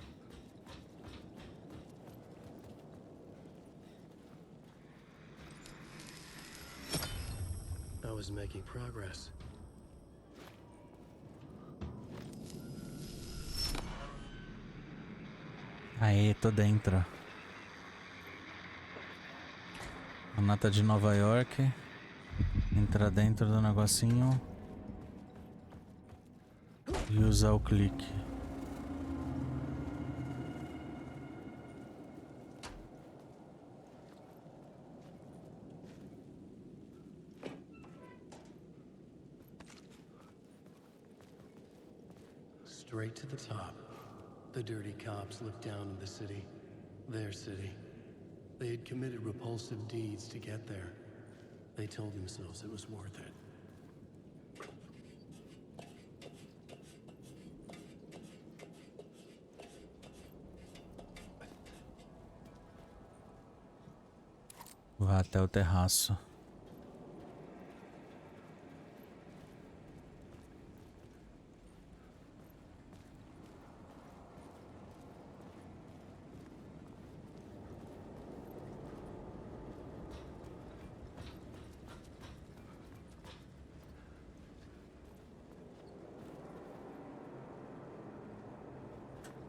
I was making progress. Aê, tô dentro. A nata de Nova York. Entrar dentro do negocinho. E usar o clique. Straight to the top. The dirty cops looked down on the city. Their city. They had committed repulsive deeds to get there. They told themselves it was worth it. Vá até o terraço.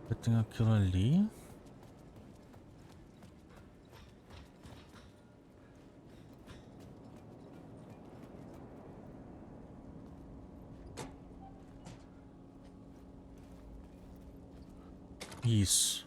Eu tenho aquilo ali. Isso.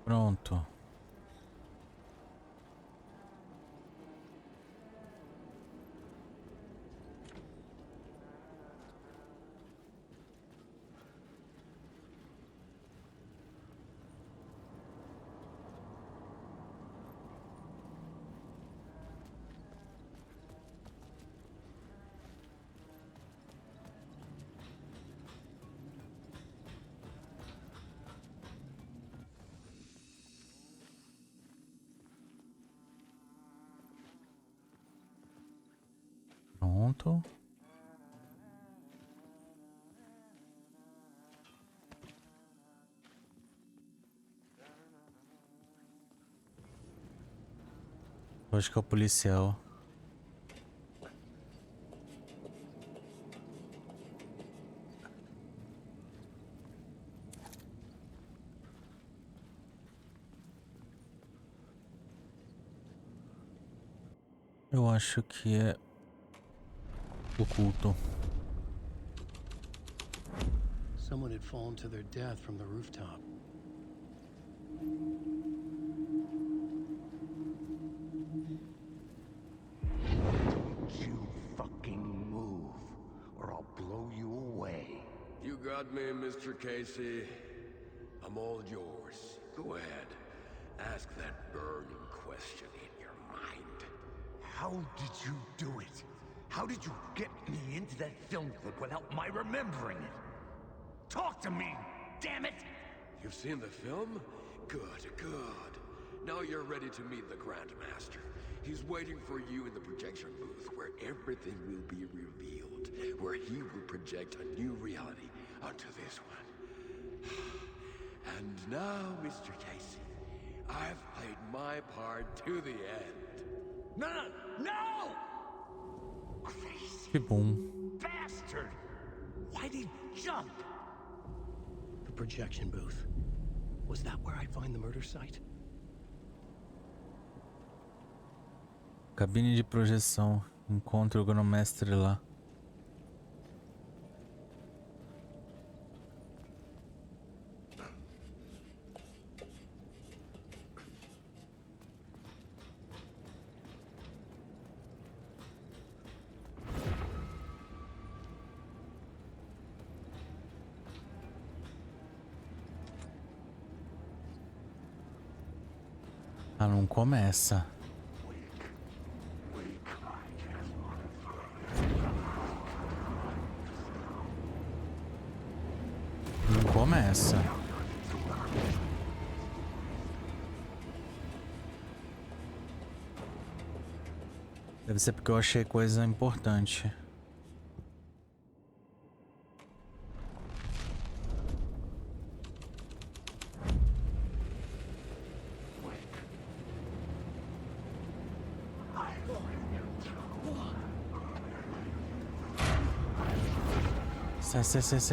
Pronto. Pronto. Acho que é o policial. Eu acho que é o culto. Someone had fallen to their death from the rooftop. Don't you fucking move, or I'll blow you away. You got me, Mr. Casey. I'm all yours. Go ahead. Ask that burning question in your mind. How did you do it? How did you get me into that film clip without my remembering it? Talk to me, damn it! You've seen the film? Good, good. Now you're ready to meet the Grandmaster. He's waiting for you in the projection booth where everything will be revealed, where he will project a new reality onto this one. And now, Mr. Casey, I've played my part to the end. No! No! Que bom. Bastard! Why'd he jump? The projection booth. Was that where I'd find the murder site? Cabine de projeção. Encontre o grão-mestre lá. Ah, não começa. Não começa. Deve ser porque eu achei coisa importante.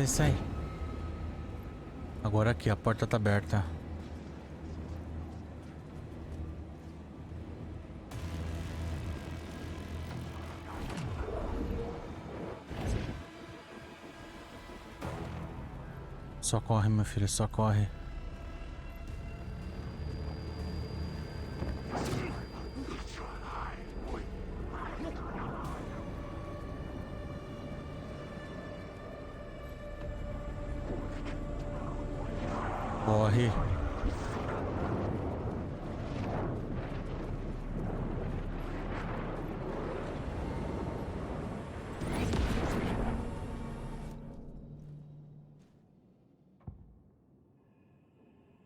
Sai. Agora aqui, a porta tá aberta. Só corre, meu filho, só corre. Corre.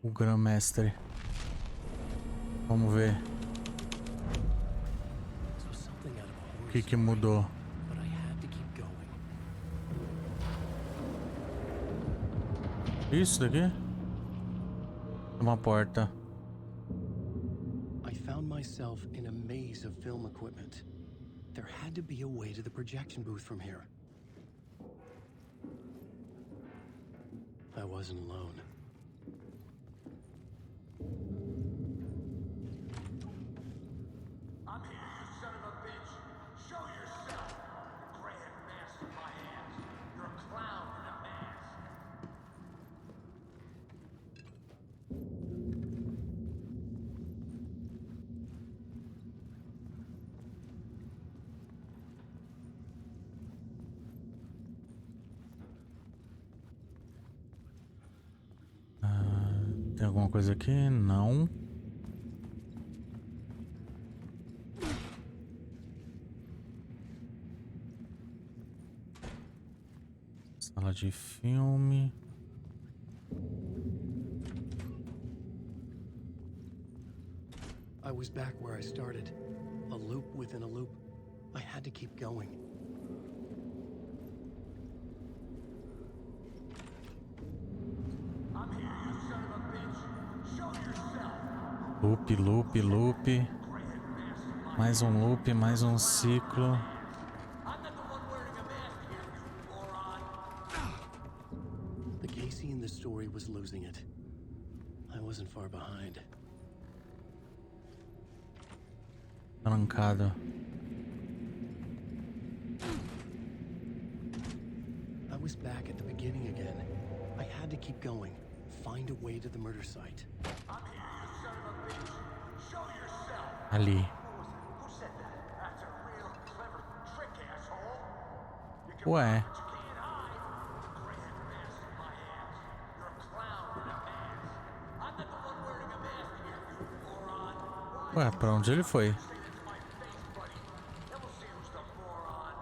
O grão-mestre. Vamos ver. O que mudou? Isso daqui? Uma porta. I found myself in a maze of film equipment. There had to be a way to the projection booth from here. I wasn't alone. I'm here, you son of a bitch. Show yourself. The grand master of my ass. You're a clown in a mask. Tem alguma coisa aqui? Não. Sala de filme. I was back where I started. A loop within a loop. I had to keep going. I'm here, you son of a bitch. Show yourself. Loop. Mais um loop, mais um ciclo. I'm not the one wearing a mask here, you moron. The Casey in the story was losing it. I wasn't far behind. Trancado. I was back at the beginning again. I had to keep going. Find a way to the murder site. I'm here, you son of a bitch. Show yourself. Ali. Who said that? That's a real clever trick, asshole. You can Ué. run, but you can't hide. The grand master of my ass. You're a clown in a mask. I'm not the one wearing a mask here, you moron. Ué, pra onde ele foi? Say that to my face, buddy. Then we'll see who's the moron.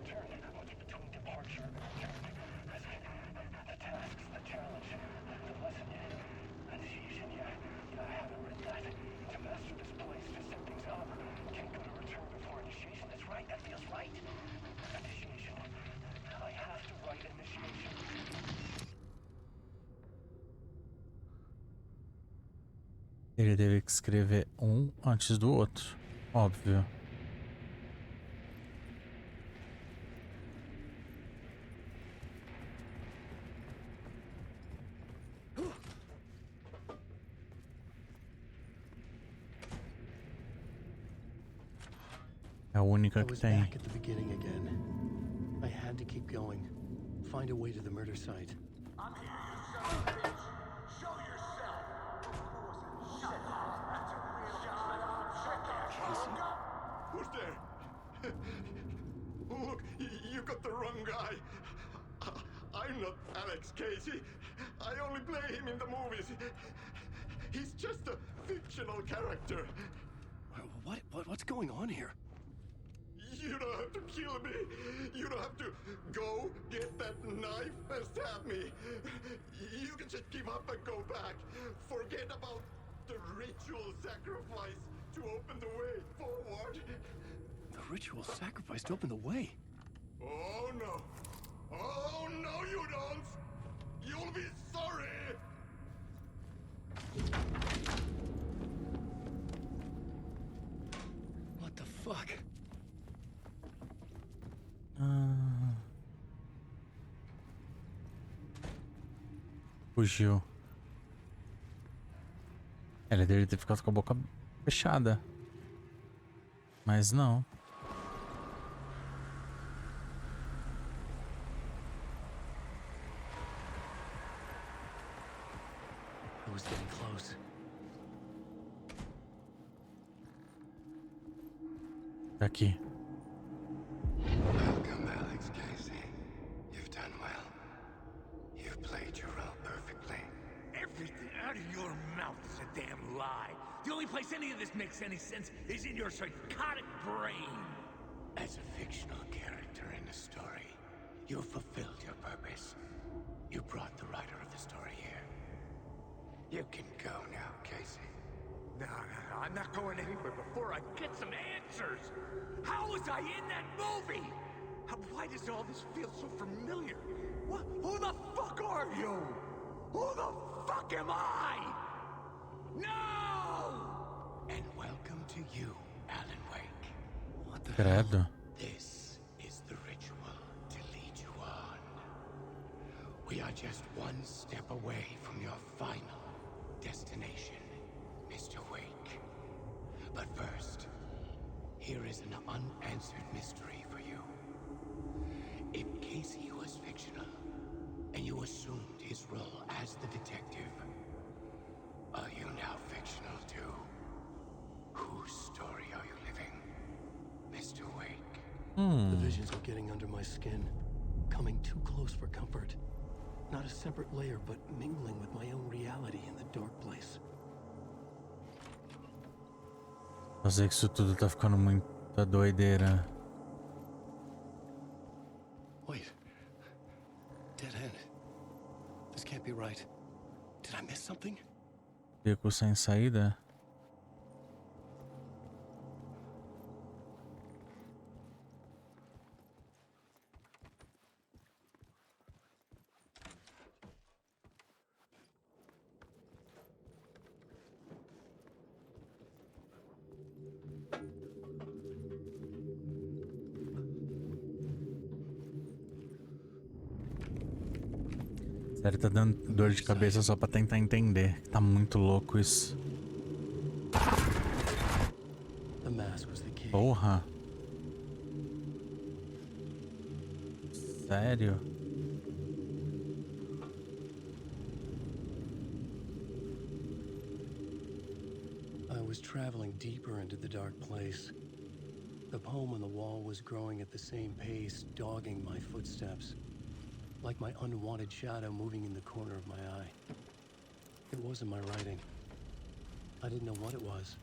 return. What's between departure and return? The tasks, the challenge, the lesson, initiation, I haven't read that. To master this place, to set things up. Can't go to return before initiation. That's right, that feels right. Initiation. I have to write initiation. Ele teve que escrever um antes do outro, óbvio. É a única que tem. Back at the beginning again. I had to keep going. Find a way to the murder site. I'm here, you son of a bitch. Show yourself. Shut up. That's a real shut up. Who's there? Look, you got the wrong guy. I'm not Alex Casey. I only play him in the movies. He's just a fictional character. What's going on here? You don't have to kill me. You don't have to go get that knife and stab me. You can just give up and go back. Forget about the ritual sacrifice to open the way forward. The ritual sacrifice to open the way? Oh no. Oh no, you don't. You'll be sorry. What the fuck? Fugiu. Ele deveria ter ficado com a boca fechada. Mas não. I was getting close. Tá aqui. Welcome, Alex Casey. You've done well. You've played your role perfectly. Everything out of your mouth is a damn lie. The only place any of this makes any sense is in your psychotic brain. As a fictional character in the story, you fulfilled your purpose. You brought the writer of the story here. You can go now, Casey. No, I'm not going anywhere before I get some answers. How was I in that movie? Why does all this feel so familiar? What? Who the fuck are you? Who the fuck am I? No! And welcome to you, Alan Wake. What the Credo. This is the ritual to lead you on. We are just one step away from your final destination, Mr. Wake. But first, here is an unanswered mystery for you. If Casey was fictional, and you assumed his role as the detective, are you now fictional too? Whose story are you living, Mr. Wake? The visions are getting under my skin, coming too close for comfort. Not a separate layer, but mingling with my own reality in the dark place. Eu sei que isso tudo tá ficando muita doideira. Wait. Dead end. This can't be right. Did I miss something? Beco sem saída? Sério, tá dando dor de cabeça só pra tentar entender. Tá muito louco isso. Porra. Sério? I was traveling deeper into the dark place. The poem on the wall was growing at the same pace, dogging my footsteps. Like my unwanted shadow moving in the corner of my eye. It wasn't my writing. I didn't know what it was.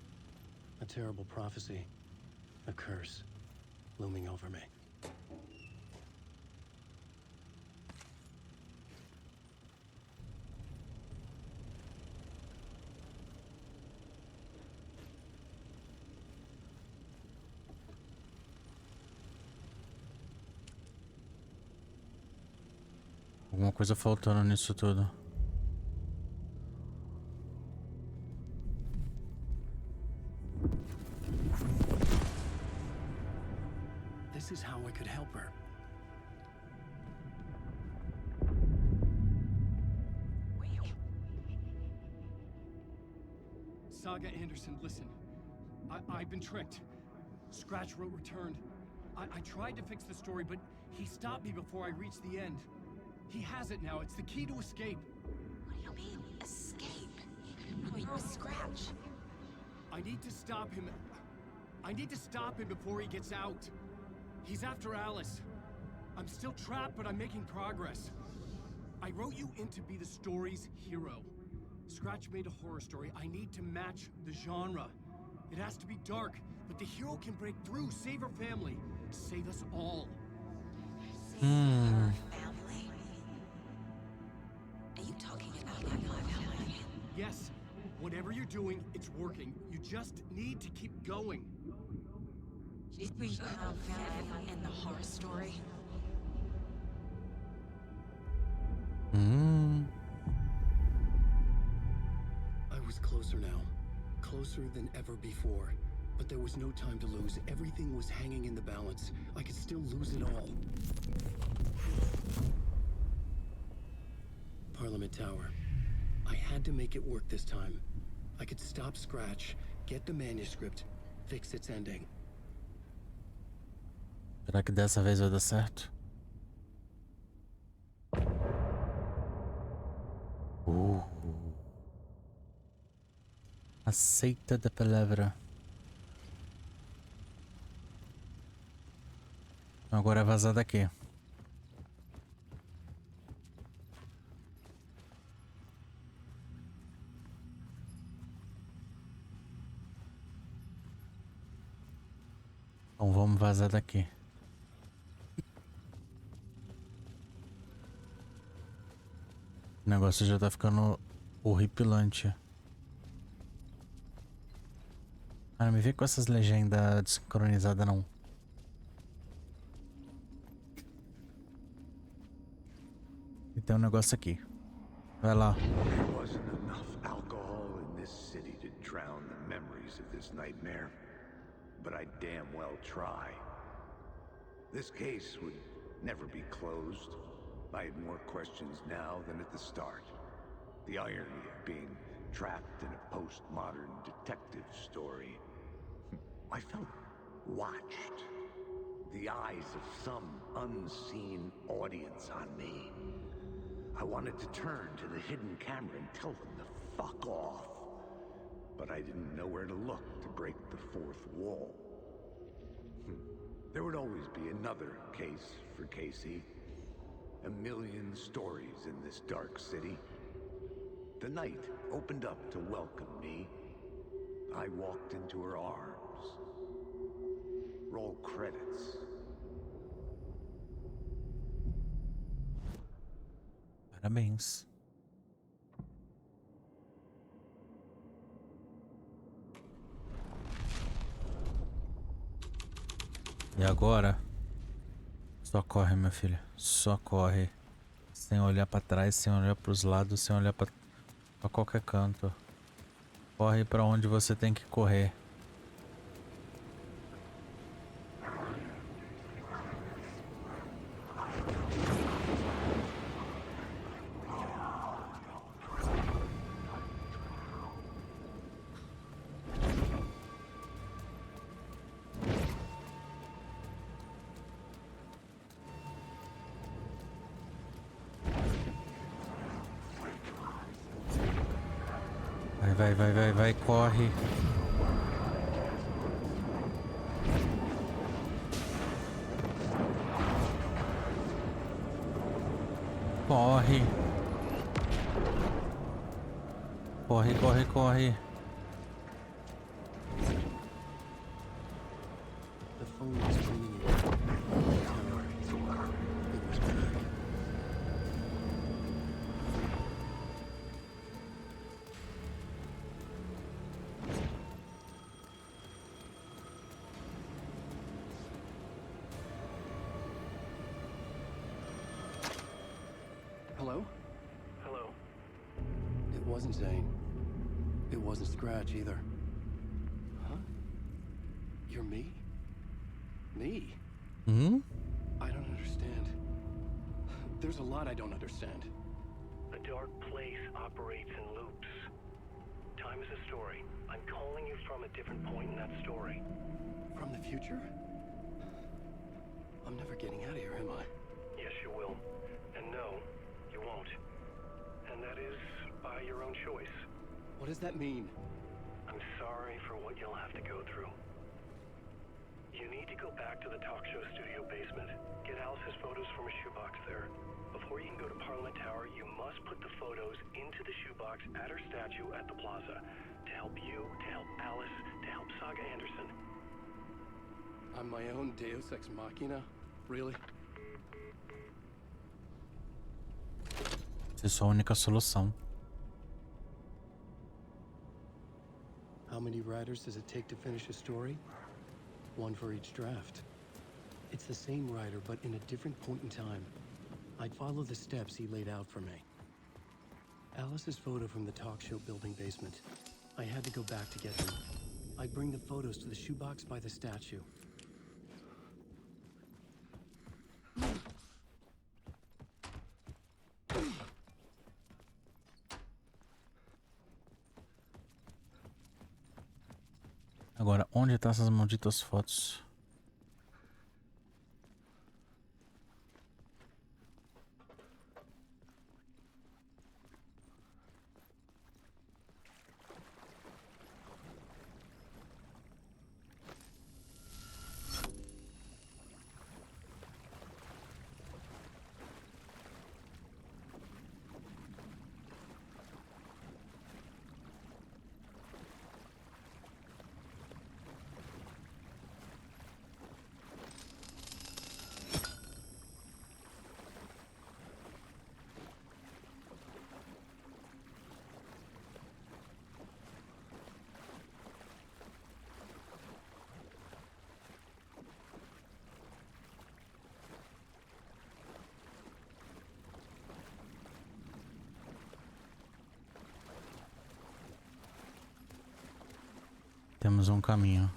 A terrible prophecy. A curse looming over me. alguma coisa faltando nisso tudo. This is how I could help her. Saga Anderson, listen. I've been tricked. Scratch wrote returned. I tried to fix the story, but he stopped me before I reached the end. He has it now. It's the key to escape. What do you mean, escape? You're a Scratch. I need to stop him. I need to stop him before he gets out. He's after Alice. I'm still trapped, but I'm making progress. I wrote you in to be the story's hero. Scratch made a horror story. I need to match the genre. It has to be dark, but the hero can break through, save her family, save us all. Save her family? Are you talking about my family? Yes. Whatever you're doing, it's working. You just need to keep going. Did we become family in the horror story? I was closer now. Closer than ever before. But there was no time to lose. Everything was hanging in the balance. I could still lose it all. Parliament Tower. I had to make it work this time. I could stop Scratch, get the manuscript, fix its ending. Será que dessa vez vai dar certo? Aceita da palavra. Agora é vazar daqui. Então vamos vazar daqui. O negócio já tá ficando horripilante. Ah, não me vê com essas legendas desincronizadas não. E tem um negócio aqui. Vai lá. There wasn't enough alcohol in this city to drown the memories of this nightmare. But I damn well try. This case would never be closed. I had more questions now than at the start. The irony of being trapped in a postmodern detective story. I felt watched. The eyes of some unseen audience on me. I wanted to turn to the hidden camera and tell them to fuck off. But I didn't know where to look to break the fourth wall. There would always be another case for Casey. A million stories in this dark city. The night opened up to welcome me. I walked into her arms. Roll credits. Parabéns. E agora? Só corre, meu filho. Só corre. Sem olhar pra trás, sem olhar pros lados, sem olhar pra qualquer canto. Corre pra onde você tem que correr. Vai, corre. Corre. Corre. The phone was ringing again. It was back. wasn't Zane. It wasn't Scratch either. Huh? You're me? Me? Hmm? I don't understand. There's a lot I don't understand. A dark place operates in loops. Time is a story. I'm calling you from a different point in that story. From the future? I'm never getting out of here, am I? Yes, you will. And no, you won't. And that is by your own choice. What does that mean? I'm sorry for what you'll have to go through. You need to go back to the talk show studio basement. Get Alice's photos from a shoebox there. Before you can go to Parliament Tower, you must put the photos into the shoebox at her statue at the plaza. To help you, to help Alice, to help Saga Anderson. I'm my own Deus Ex Machina? Really? Essa é só a única solução. How many writers does it take to finish a story? One for each draft. It's the same writer, but in a different point in time. I'd follow the steps he laid out for me. Alice's photo from the talk show building basement. I had to go back to get them. I'd bring the photos to the shoebox by the statue. Agora, onde estão essas malditas fotos? Temos um caminho.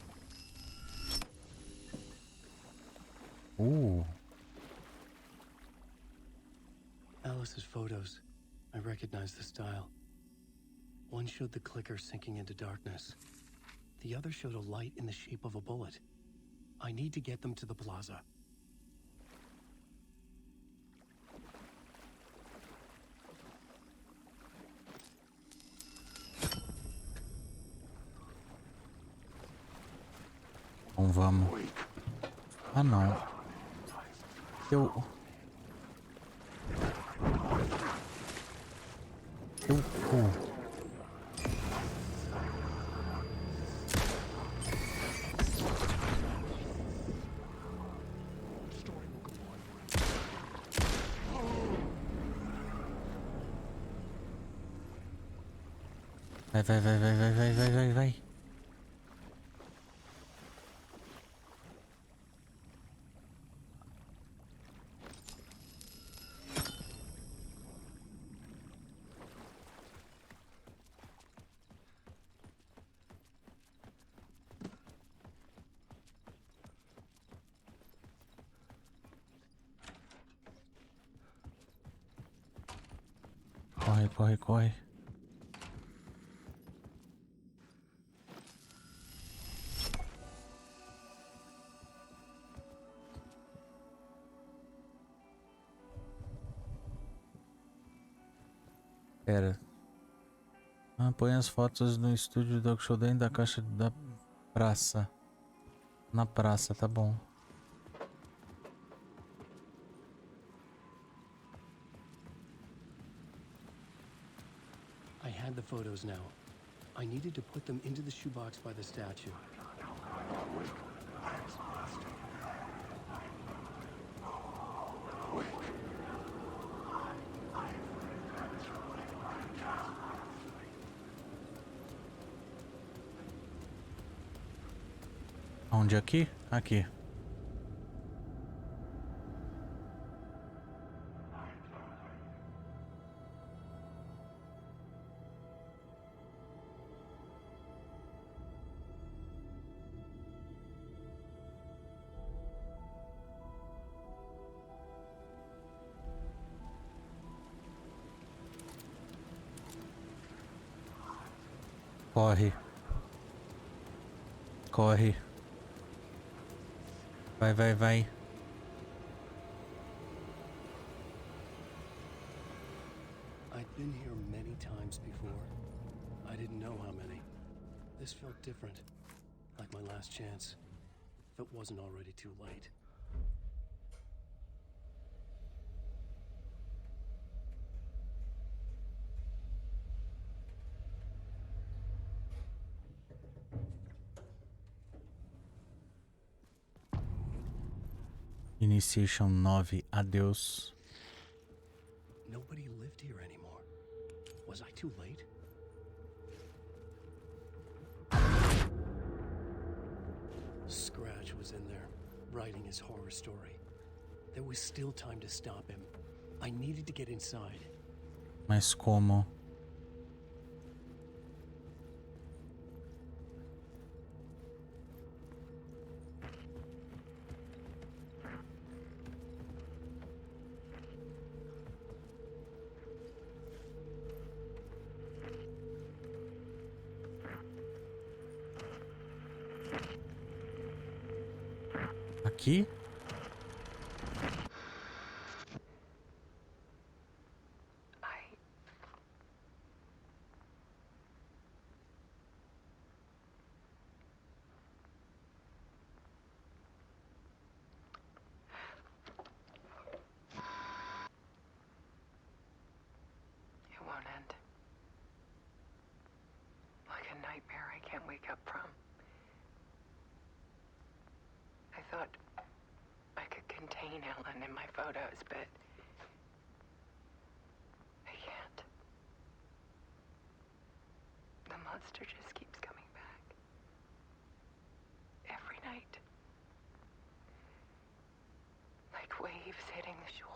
Alice's photos. I recognize the style. One showed the clicker sinking into darkness. The other showed a light in the shape of a bullet. I need to get them to the plaza. Então vamos. Ah, não. Eu Vai. Corre. Pera. Põe as fotos no estúdio do talk show dentro da caixa da praça. Na praça, tá bom. I had the photos now. I needed to put them into the shoebox by the statue. Onde aqui? Aqui. Corre. Corre. Vai, vai, vai. I'd been here many times before. I didn't know how many. This felt different. Like my last chance. If it wasn't already too late. Initiation 9. Adeus. Nobody lived here anymore. Was I too late? Scratch was in there, writing his horror story. There was still time to stop him. I needed to get inside. Mas como? Aqui? It won't end. Like a nightmare I can't wake up from. I thought I could contain Ellen in my photos, but I can't. The monster just keeps coming back. Every night. Like waves hitting the shore.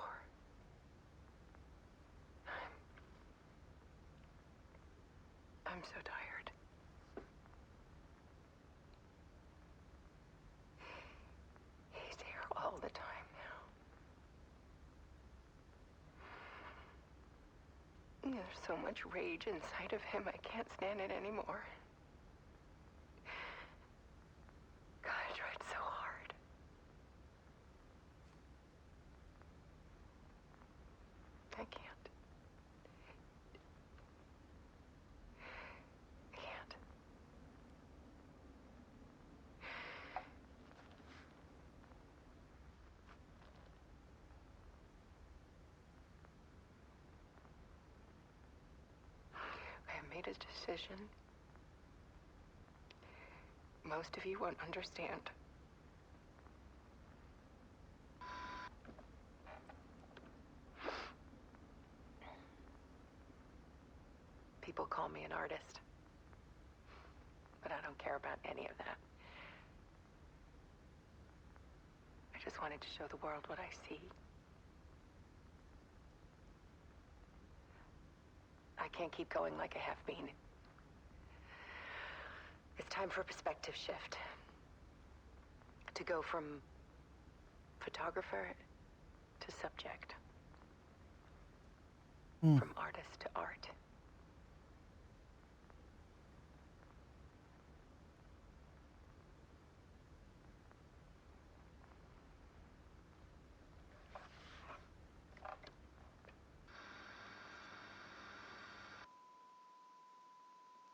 I'm so tired. He's here all the time now. There's so much rage inside of him, I can't stand it anymore. God, I tried so hard. I can't. I can't. I have made a decision. Most of you won't understand. People call me an artist. But I don't care about any of that. I just wanted to show the world what I see. I can't keep going like I have been. It's time for a perspective shift. To go from photographer to subject. From artist to art.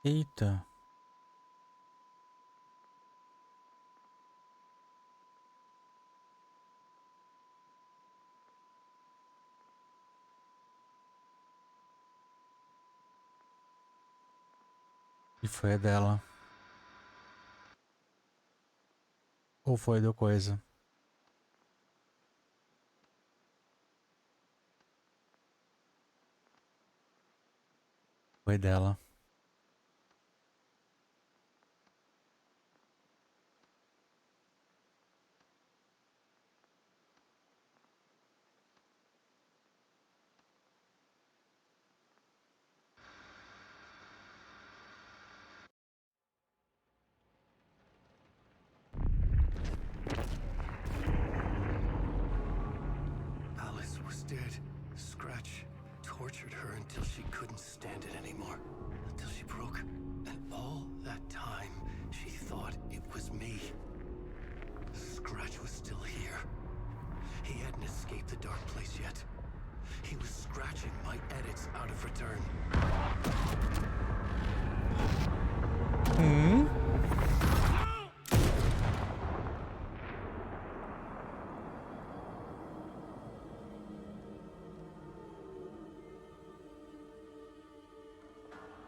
Eita. E foi a dela. Ou foi do coisa? Foi dela. Alice was dead. Scratch tortured her until she couldn't stand it anymore. Until she broke. And all He hadn't escaped the dark place yet. He was scratching my edits out of return.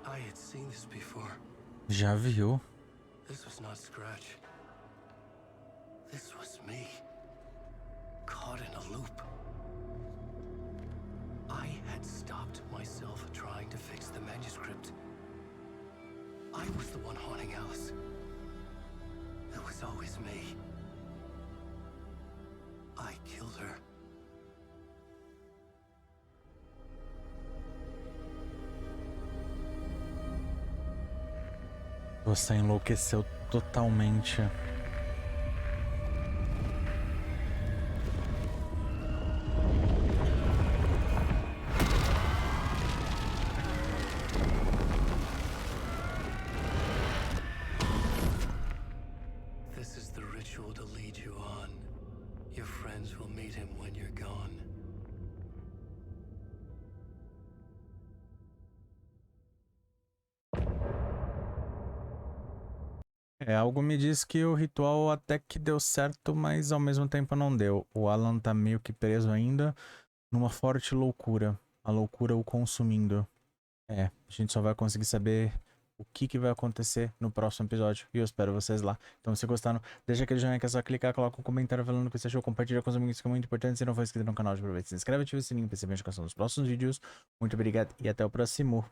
I had seen this before. Já viu? This was not Scratch. This was me. Caught in a loop. I had stopped myself trying to fix the manuscript. I was the one haunting Alice. It was always me. I killed her. Você enlouqueceu totalmente. This is the ritual to lead you on. Your friends will meet him when you're gone. Algo me diz que o ritual até que deu certo, mas ao mesmo tempo não deu. O Alan tá meio que preso ainda numa forte loucura. A loucura o consumindo. A gente só vai conseguir saber o que vai acontecer no próximo episódio. E eu espero vocês lá. Então, se gostaram, deixa aquele joinha que é só clicar, coloca um comentário falando o que você achou, compartilha com os amigos, que é muito importante. Se não for inscrito no canal, aproveita, se inscreve, ativa o sininho para receber a notificação dos próximos vídeos. Muito obrigado e até o próximo.